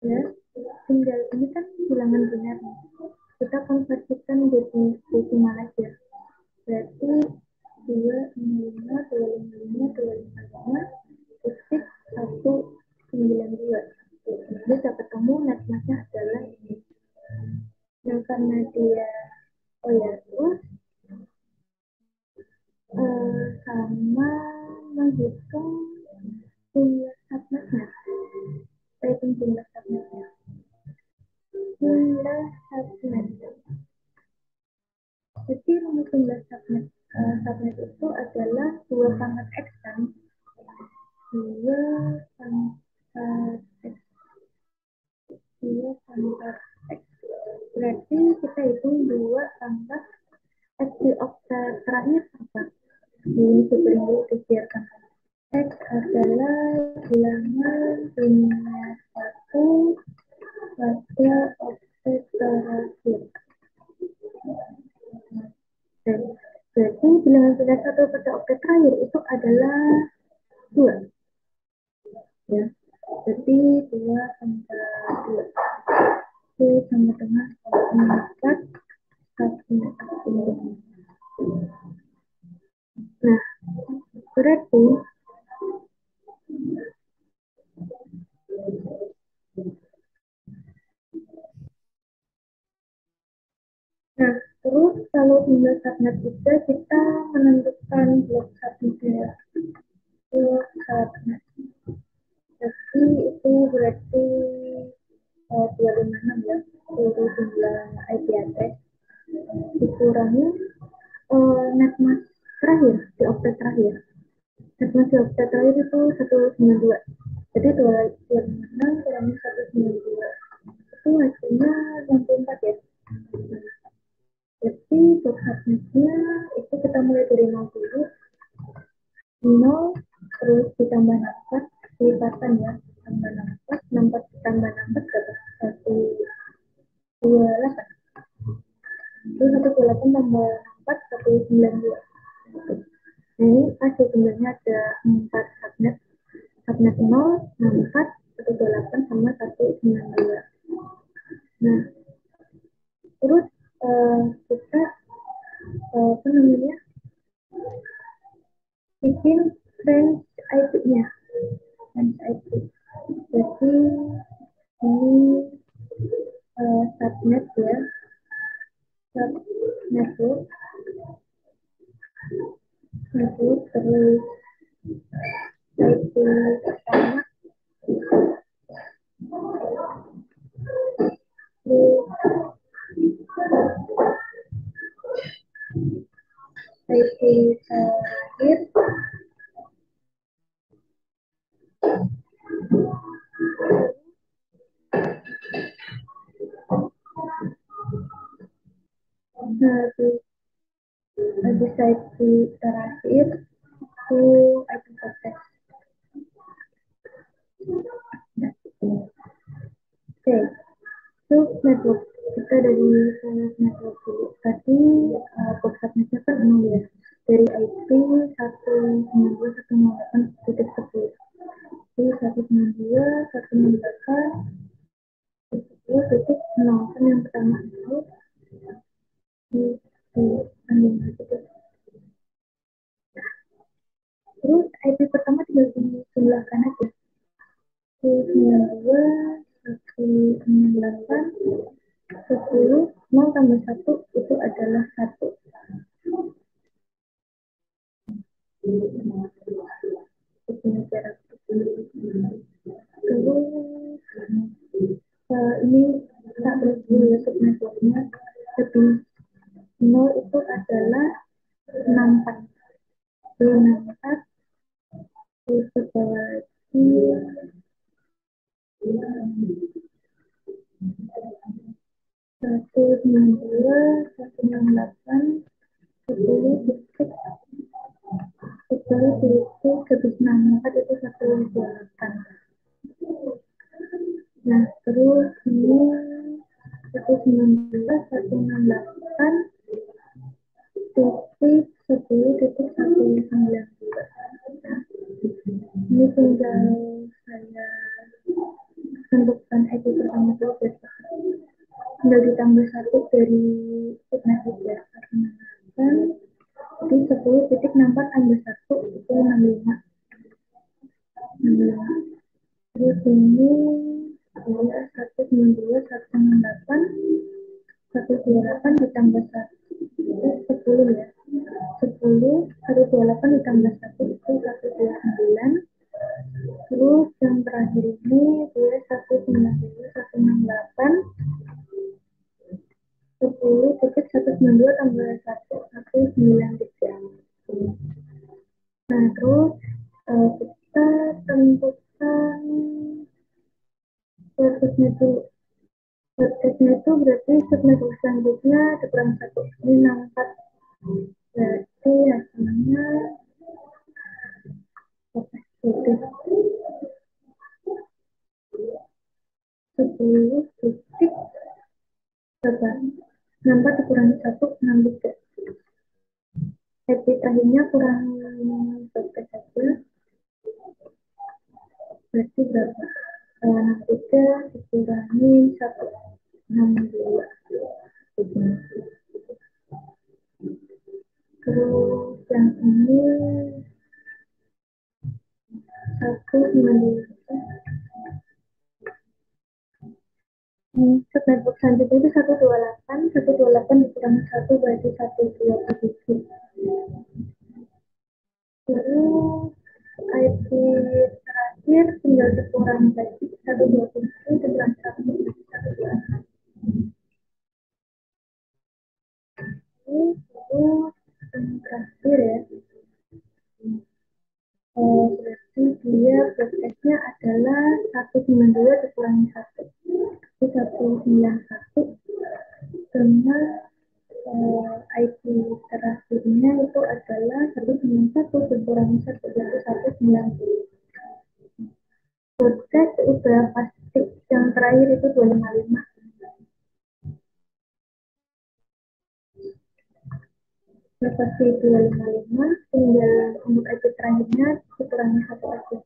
ya tinggal ini kan bilangan biner, kita konversikan jadi desimal aja. Berarti 255, 255, 255, titik 192. Jadi dapat ketemu netmasnya adalah ini. Yang karena dia terus sama menghitung jumlah subnetnya. Saya hitung jumlah subnetnya. Jumlah subnet. Jadi rumus jumlah subnet itu adalah 2 pangkat X kan. 2 pangkat X. 2 pangkat X. Berarti kita hitung 2 pangkat X di offset terakhir apa? Ini sebenarnya dibiarkan. X adalah bilangan biner 1 pada offset terakhir. Jadi bilangan biner 1 pada offset terakhir itu adalah 2. Ya. Jadi 2 tambah 2 itu sama dengan 4 1. Nah, berarti nah, terus kalau jumlah subnet juga kita menentukan blok subnetnya. Blok subnet. Jadi itu berarti 256 ya, seluruh jumlah IP address dikurangi netmas terakhir di offset terakhir. Netmas di offset terakhir itu 192. Jadi 256 kurangi 192 itu hasilnya 64 ya. Jadi untuk subnetnya itu kita mulai dari 0 dulu, 0 terus ditambah 64 lipatan ya, tambah 64 ditambah 64 berapa? 128. Terus 128 tambah 4 192. Nah, ini hasil jumlahnya ada 4 subnet. Subnet 0, 64, 128 sama 192. Nah, terus kita apa namanya? Bikin range IP-nya. Range IP. Jadi ini subnet ya. Subnetwork. Network terus IP pertama. IP terakhir. Habis IP terakhir itu IP proses. Oke, itu network. Kita dari network dulu. Tadi port subnetnya kan 0 ya. Dari IP 192.168.10. Jadi 192.168.10.0 kan yang pertama itu di ambil gitu. Terus IP pertama tinggal dijumlahkan aja. 192, 168, 10, 0 tambah 1 itu adalah 1. Begini cara terus ini kita terus dulu ya subnetworknya. Lebih 0 itu adalah 64. 64 terus ke bawah lagi 192, 168, 10 titik 10 titik habis 64 itu 128. Nah, terus ini 119, 168 titik 10 titik 192. Ini tinggal saya tentukan IP pertama dulu besok. Tinggal ditambah 1 dari subnet ya, 168 itu 10 titik 64 tambah 1 itu 65. Terus ini adalah 192, 168, 128 ditambah 1 itu 10 ya. 10, 128 ditambah 1 itu 129. Terus yang terakhir ini dia 192, 168, 10 titik 192 tambah 1, 193. Nah, terus kita tentukan prosesnya dulu. Prosesnya itu berarti subnetwork selanjutnya dikurang 1. Ini 64. Berarti hasilnya itu 10 titik berapa? 64 dikurangi 1, 63. Happy terakhirnya kurang berapa saja? Berarti berapa? 63 dikurangi 1, 62. Terus yang ini 192. Subnetwork selanjutnya itu 128, 128 dikurangi 1 berarti 127. Terus IP terakhir tinggal dikurangi lagi 127 dikurangi 1 berarti 126. Terus yang terakhir ya, berarti dia prosesnya adalah 192 dikurangi 1 itu 191 dengan IP terakhirnya itu adalah 191 dikurangi 19190. Podcast udah pasti yang terakhir itu 255. Udah pasti 255, tinggal untuk IP terakhirnya dikurangi satu aja.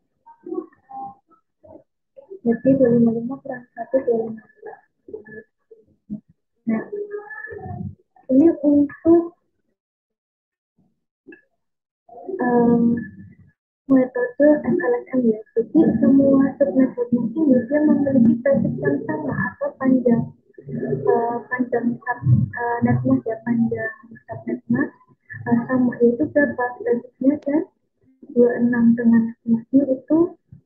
Jadi 255 kurang 1, 255. Nah, ini untuk um, metode MLSM ya. Jadi semua submetode ini dia memiliki basis yang sama atau panjang panjang netmas ya, panjang subnetmas sama, yaitu berapa basisnya dan 26 dengan netmasnya itu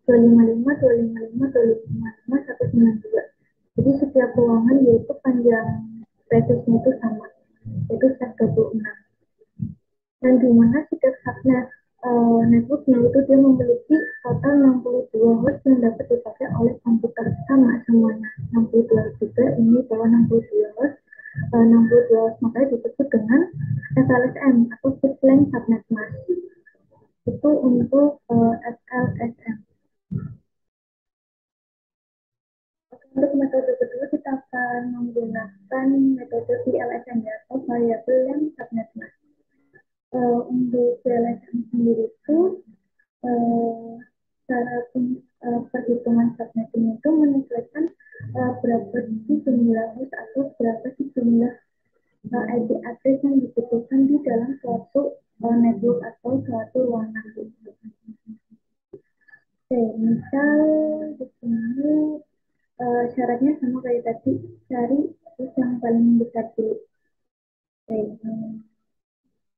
255, 255, 255, 192. Jadi setiap ruangan yaitu panjang basisnya itu sama, yaitu 126. Dan di mana setiap subnet networknya itu dia memiliki total 62 host yang dapat dipakai oleh komputer sama semuanya, 62 juga, ini bahwa 62 host, 62 host makanya disebut dengan FLSM atau Fixed Length Subnet Mask. Itu untuk FLSM. Untuk metode kedua kita akan menggunakan metode VLSM ya, atau Variable Length Subnet Mask. Untuk VLSM sendiri itu cara perhitungan subnetting itu menyesuaikan berapa sih jumlah host atau berapa sih jumlah IP address yang dibutuhkan di dalam suatu network atau suatu ruangan. Oke, misal di sini syaratnya sama kayak tadi, cari host yang paling besar dulu. Oke,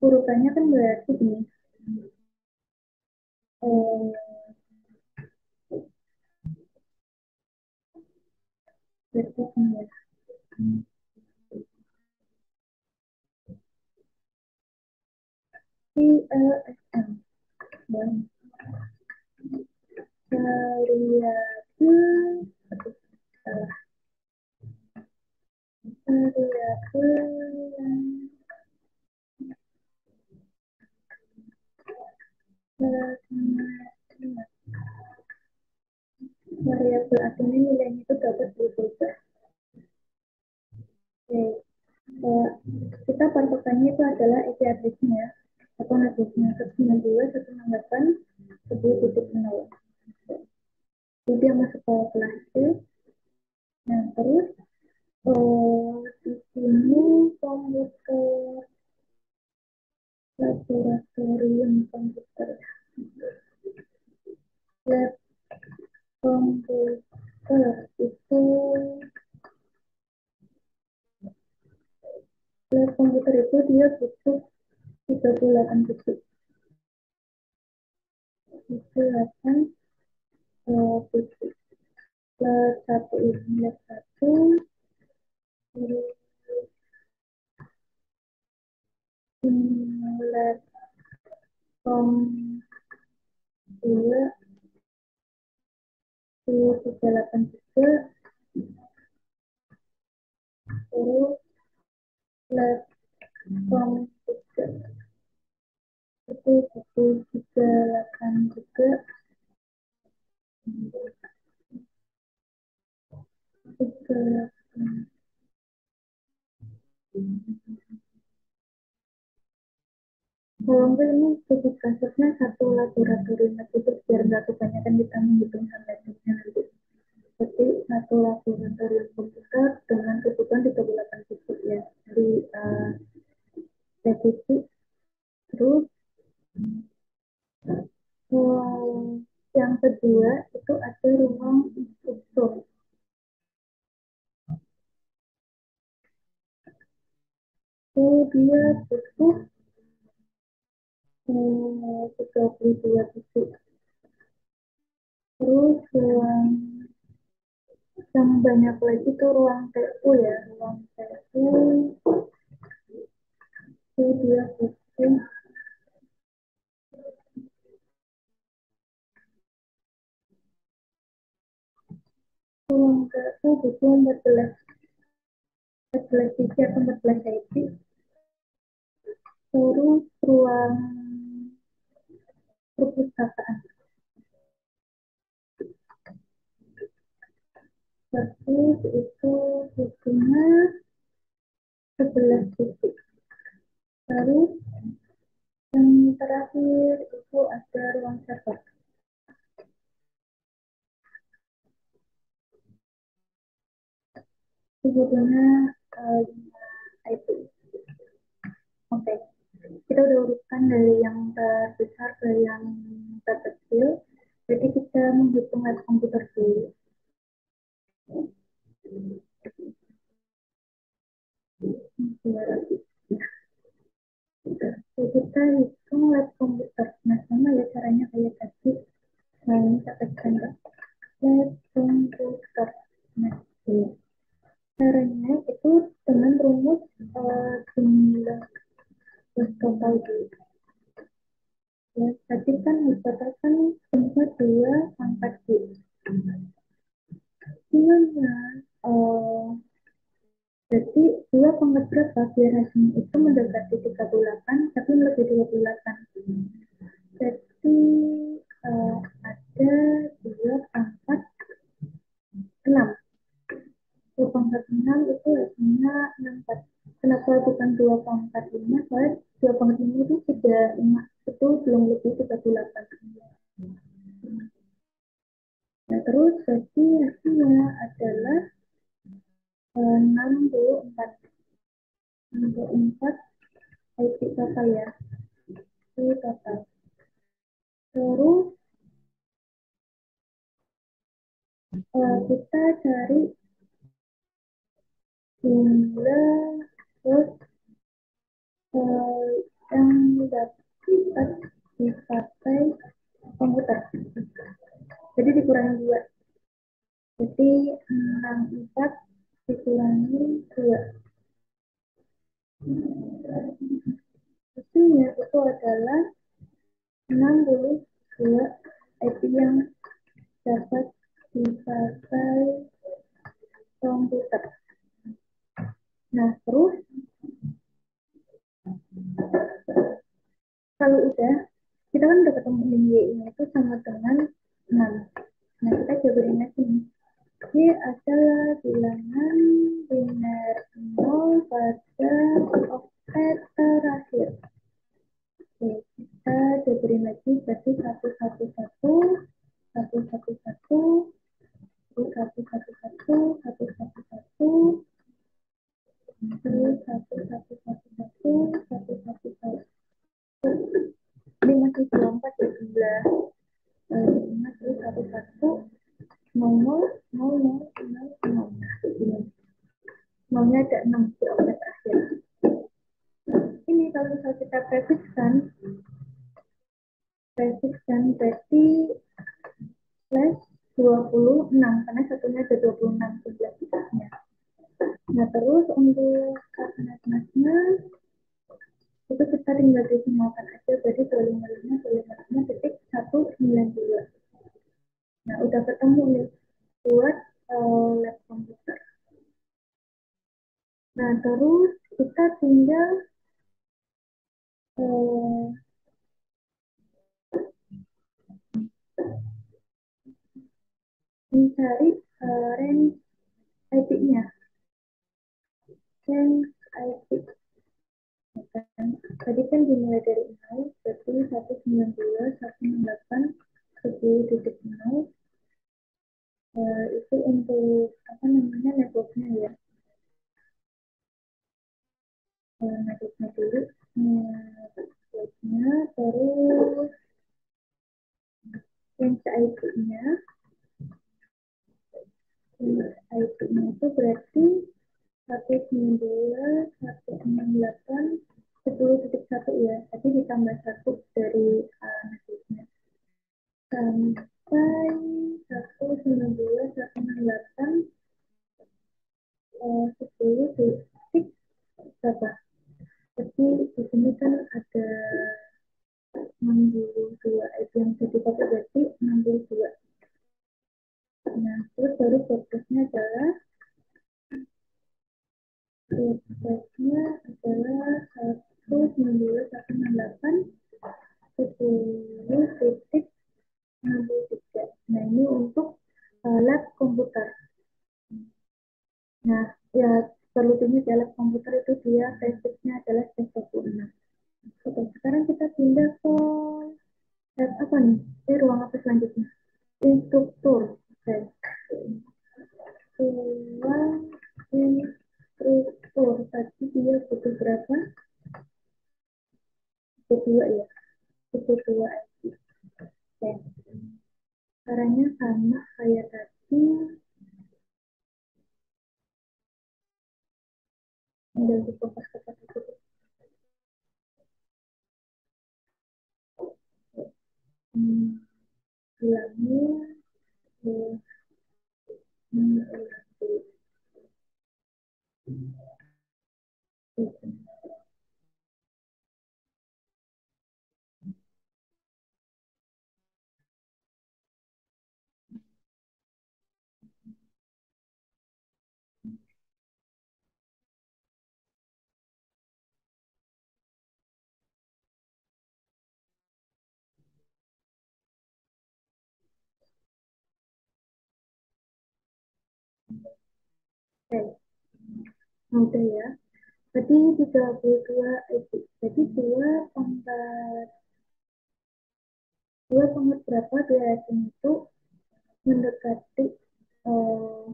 urutannya kan berarti ini. Berarti ini ya. ILSM dan variabel variabel aslinya nilainya itu dapat berubah. Oke. Kita patokannya itu adalah IP address-nya atau network-nya 192.168.10.0. Jadi dia masuk ke kelas C. Nah, terus di sini komputer laboratorium komputer lab komputer itu lab komputer itu dia butuh 38 bit. 38 bit. Lab 1 ini lab 1 lab kom 2 38 juga, terus lab kom 3 itu 38 juga, 38. Kalau enggak ini cukup kasusnya satu laboratorium itu biar nggak kebanyakan kita menghitung sampai-nya nanti. Jadi satu laboratorium komputer dengan kebutuhan 38 bit ya dari revisi. Terus yang kedua itu ada ruang instruktur. Itu dia butuh 32 bit. Terus yang banyak lagi itu ruang TU ya, ruang TU itu dia butuh ruang TU butuh 14 biji atau 14 biji. ruang perpustakaan. Terus itu bukunya 11 titik. Lalu yang terakhir itu ada ruang server. Bukunya 5 IP. Oke, kita udah urutkan dari yang terbesar ke yang terkecil. Jadi kita menghitung lab komputer dulu. Jadi kita hitung lab komputer. Nah, sama ya caranya kayak tadi. Nah, ini kita tekan lab komputer. Nah, ini. Caranya itu dengan rumus jumlah total dulu. Ya, tadi kan dikatakan semua 2 pangkat D. Gimana? Jadi 2 pangkat berapa? Biar hasilnya itu mendekati 38, tapi lebih 28. Jadi ada 2 pangkat 6. 2 pangkat 6 itu hasilnya 64. Kenapa bukan 2 pangkat 5? Soalnya 2 pangkat 5 itu sudah 5. Itu belum lebih 38. Nah, terus jadi hasilnya adalah 64. 64 IP total ya. Itu total. Terus kita cari jumlah terus yang dapat dipakai komputer. Jadi dikurangi 2. Jadi 64 dikurangi 2. Hasilnya itu adalah 62 IP yang dapat dipakai komputer. Nah, terus kalau udah, kita kan udah ketemu Y-nya itu sama dengan 6. Nah, kita jabarin lagi nih. Y adalah bilangan biner 0 pada oktet terakhir. Oke, kita jabarin lagi, berarti 111, 111, 111, 111, terus 111, 111. Ini masih 24 ya jumlah terus 11, 00, 00, 00. Nolnya ada 6 di oktet akhir. Ini kalau misalnya kita prefixkan berarti plus 26 karena satunya ada 26 sebelah kitanya. Nah, terus untuk matematiknya itu kita tinggal disimalkan aja, berarti 25 detik 192. Nah, udah ketemu nih buat lab komputer. Nah, terus kita tinggal mencari range IP-nya. Range IP. Tadi kan dimulai dari 0, berarti 192, 168, 10.0. Itu untuk apa namanya networknya ya. Networknya dulu. Networknya terus range IP-nya. IP-nya itu berarti 192, 168, 10.1 ya. Tadi ditambah 1 dari networknya. Sampai 192, 168, 10 detik berapa? Jadi di sini kan ada 62 IP yang bisa dipakai, berarti 62. Nah, terus baru batasnya adalah 192, 168. pindah ke tab apa nih? Ruang apa selanjutnya? Instruktur. Oke. Ruang instruktur. Tadi dia butuh berapa? Butuh dua ya. Butuh dua ID. Oke. Caranya sama kayak tadi. Tinggal dikopas ke satu. Ulangi. Oke. Udah ya. Jadi 32 itu. Jadi dua pangkat berapa dua item itu mendekati eh,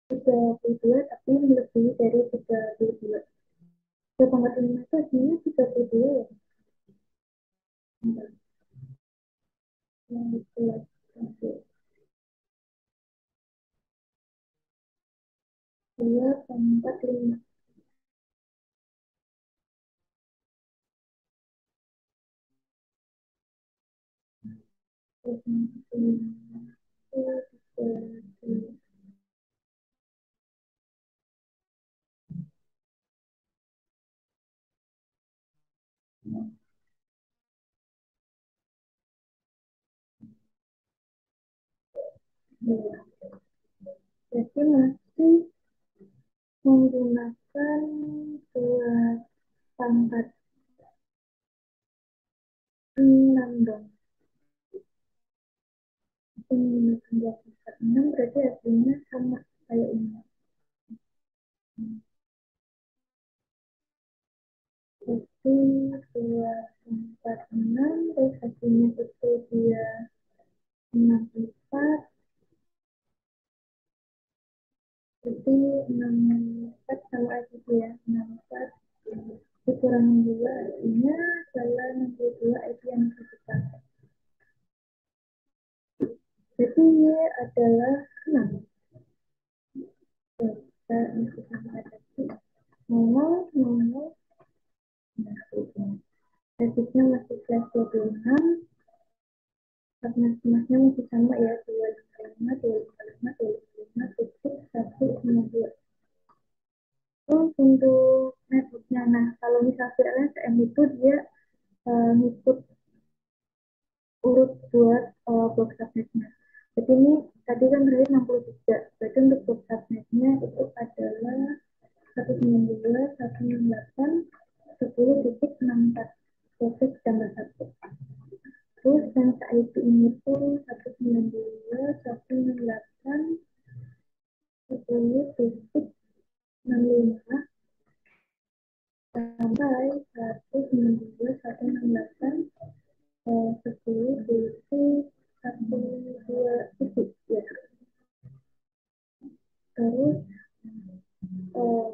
32 tapi lebih dari 32. Dua pangkat 5 itu artinya 32 ya. Bentar, yang itu lagi. Dua pangkat 5. Dua pangkat 5. Jadi masih menggunakan dua pangkat 6 dong. Menggunakan dua pangkat 6 berarti hasilnya sama kayak ini. Itu dua pangkat 6 terus hasilnya itu dia 64. Jadi 64 sama aja ya 64 dikurangi 2 artinya adalah 62 itu yang harus dipakai. Jadi Y adalah 6. Kita masukkan tadi 0, 0. Nah, basisnya masih plus 26. Karena semasnya masih sama ya 255, 255, 255, titik 192. Terus untuk networknya, nah kalau misal VLSM itu dia ngikut urut buat box subnetnya. Jadi ini tadi kan berarti 63. Berarti untuk box subnetnya itu adalah 192, 168, 10.64. Proses tambah 1. Terus yang IP ini tuh 192, 168, 10.65 sampai 192, 168, 10.127 ya. Terus eh,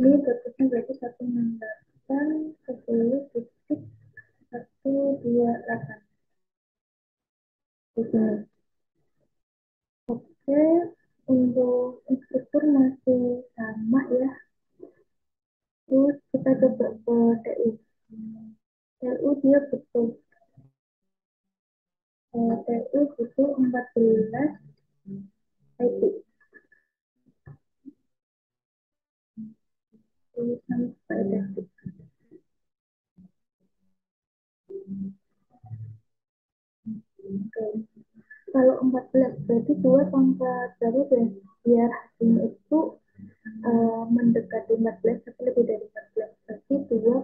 ini bentuknya berarti 168, 10.128 di sini. Oke, untuk instruktur masih sama ya. Terus kita coba ke TU. TU dia butuh TU butuh 14 IP. Tulisan pada kalau 14 berarti dua pangkat baru dan biar hasilnya itu mendekati 14 tapi lebih dari 14 berarti dua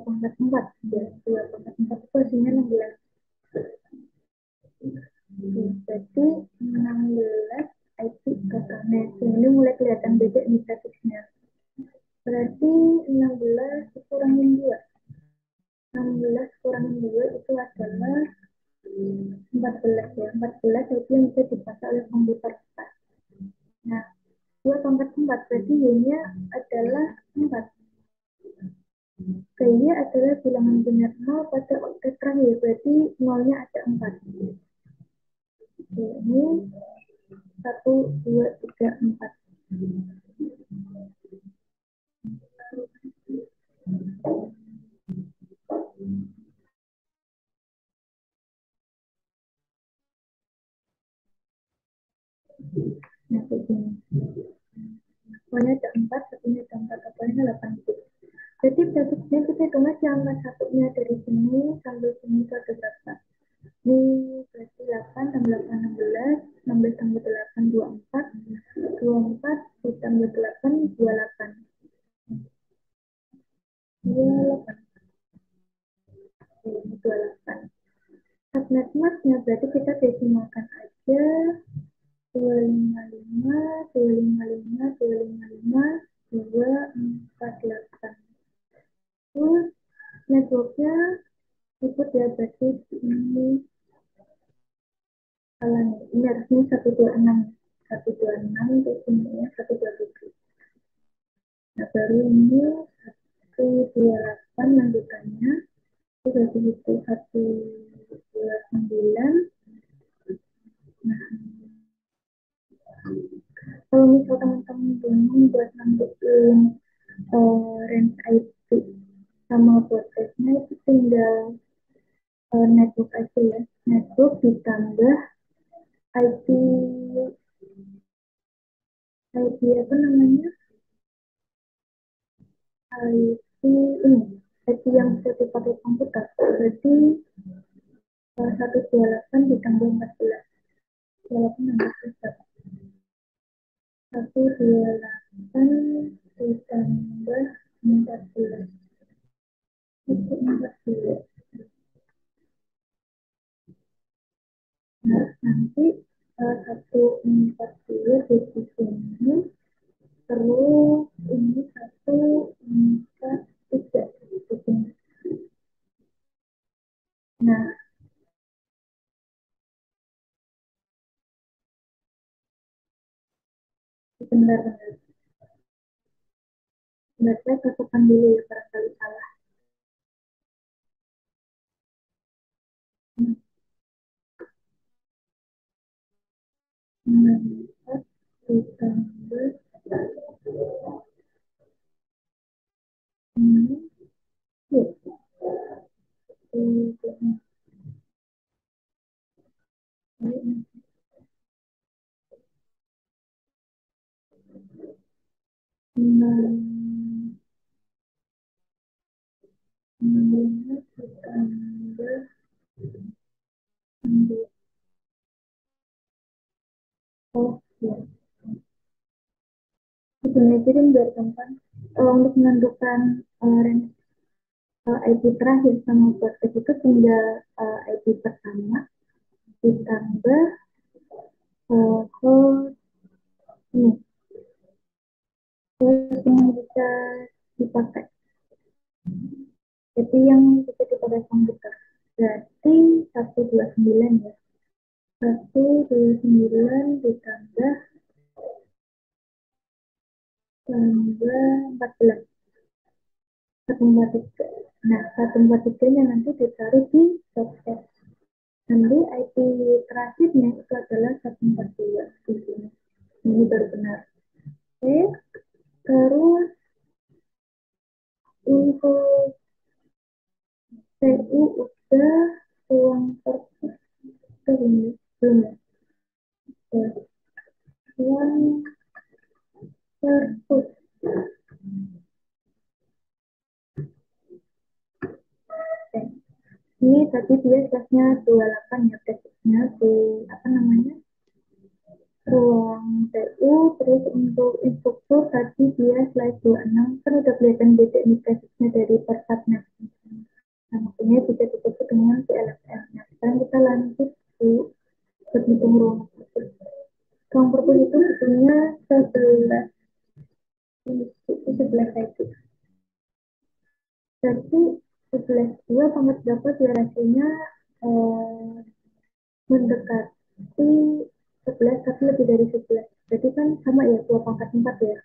pangkat 4 ya, dua pangkat 4 itu hasilnya 16. Berarti 16 IP ke sana. Ini mulai kelihatan beda nih statistiknya. Berarti 16 dikurangin 2. 16 kurangin 2 itu adalah 14 ya. 14 itu yang bisa dibaca oleh komputer kita. Nah, 2 pangkat 4 berarti Y-nya adalah 4. Y adalah bilangan benar 0 pada oktet terakhir, berarti 0-nya ada 4. Oke, ini 1, 2, 3, 4. Nah, begini. Pokoknya ada 4, satunya ada 4, totalnya 8 gitu. Jadi berikutnya kita hitung aja angka satunya dari sini sampai sini itu ada berapa. Ini berarti 8 tambah 8, 16, 16 tambah 8, 24, 24 ditambah 8, 28. 28. Ini 28. Subnetmasnya berarti kita desimalkan aja 255, 255, 255, 248. Terus networknya ikut ya, berarti ini salah nih. Ini harusnya 126. 126 terus ini ya 127. Nah, baru ini 128 lanjutannya. Itu berarti itu 129. Nah, kalau misal teman-teman bingung buat nentuin range IP sama buat tesnya, itu tinggal network aja ya. Network ditambah IP IP apa namanya? IP ini IP yang bisa dipakai komputer. Berarti 128 ditambah 14. 28 tambah 14. 128 ditambah 14. Itu 14. Nah, nanti 140 di sini, terus ini 143 di sini. Nah, benar-benar. Baca catakan dulu ya, barangkali salah. Hmm, 16 ditambah ini, ya, ditambah oh ya, sebenarnya jadi biar gampang untuk menentukan range IP terakhir sama podcast itu tinggal IP pertama ditambah code ini, code yang bisa dipakai, jadi yang bisa dipakai komputer. Berarti 129 ya, 129 ditambah tambah 14, 143. Nah, 143-nya nanti ditaruh di podcast. Nanti IP terakhirnya itu adalah 142 di sini. Ini baru benar. Oke, terus untuk TU udah uang perpus belum belum ya? Uang perpus. Oke. Ini tadi dia kelasnya 28 ya, tesnya di apa namanya? Ruang TU. Terus untuk instruktur tadi dia slide 26, kan udah kelihatan beda ini tesnya dari persatnya. Nah, makanya bisa disebut dengan PLSM. Nah, sekarang kita lanjut ke berhitung ruang perpus. Ruang perpus itu sebetulnya 11 11 itu. Jadi 11 dua pangkat berapa durasinya mendekati 11 tapi lebih dari 11. Jadi kan sama ya 2 pangkat 4 ya.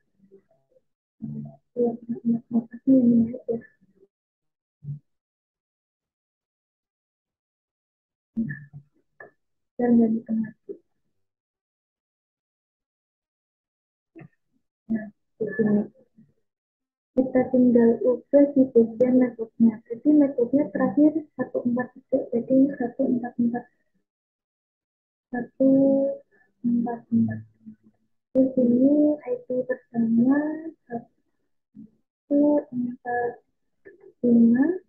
2 pangkat 4 ini ya. Dan dari tengah. Nah, di sini kita tinggal ubah di bagian metodenya. Jadi metodenya terakhir 143, jadi 144. 144. Di sini IP pertama 145.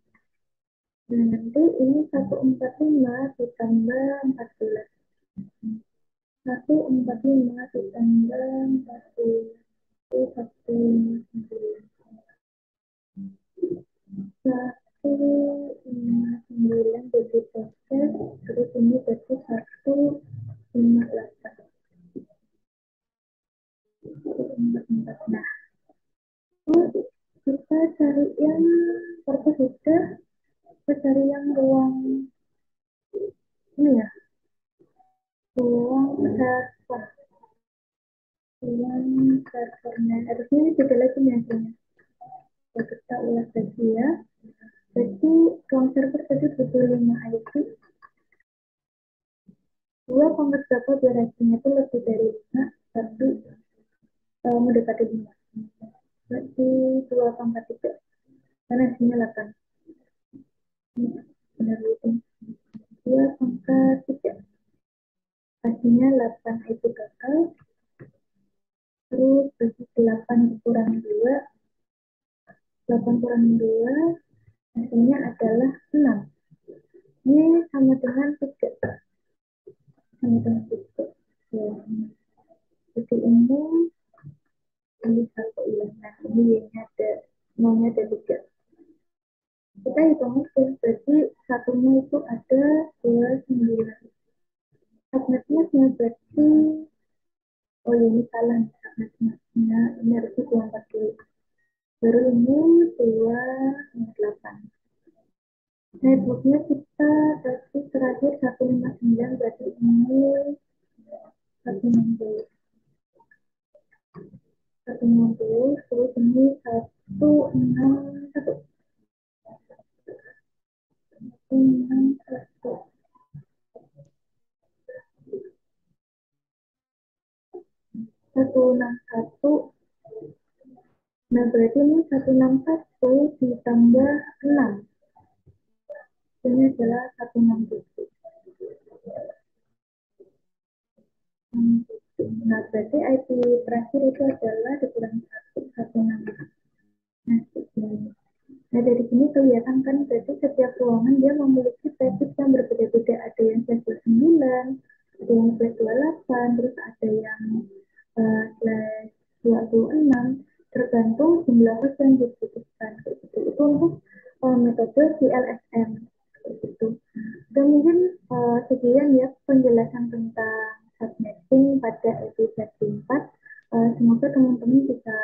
Dan nanti ini 145 ditambah 14. 145 ditambah 14 itu 159. 159 jadi proses, terus ini jadi 158. Nah, terus kita cari yang purpose sudah, kita cari yang ruang ini ya, ruang server. Ruang servernya harusnya ini beda lagi nih hasilnya. Kita ulas lagi ya. Jadi ruang server tadi butuh 5 IP. Dua pangkat berapa durasinya itu lebih dari 5, tapi mendekati 5. Berarti 2 pangkat 3. Karena hasilnya 8. Benar itu. 2 pangkat 3. Hasilnya 8 IP gagal. Terus bagi 8 kurang 2. 8 kurang 2. Hasilnya adalah 6. Ini sama dengan 3. Sama dengan 3. Ya. Jadi ini satu ulang. Nah, ini y-nya ada, maunya ada 3. Kita hitung aja, berarti satunya itu ada 29. Subnetnya berarti, oh ini salah nih subnetnya. Nah, ini harusnya 240. Baru ini 208. Networknya kita berarti terakhir 159, berarti ini 160. 160, terus ini 161. 161. 161. Nah, berarti ini 161 ditambah 6. Ini adalah 167. Nah, berarti IP terakhir itu adalah dikurangi 1, 166. Nah, begini. Nah, dari sini kelihatan kan berarti setiap ruangan dia memiliki package yang berbeda-beda. Ada yang slash 29, ada yang slash 28, terus ada yang slash 26, tergantung jumlah host yang dibutuhkan. Itu untuk metode VLSM. Itu. Dan mungkin sekian ya penjelasan tentang subnetting pada episode 4. Semoga teman-teman bisa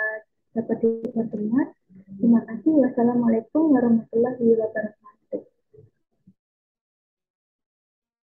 dapat dipertemukan. Terima kasih. Wassalamualaikum warahmatullahi wabarakatuh.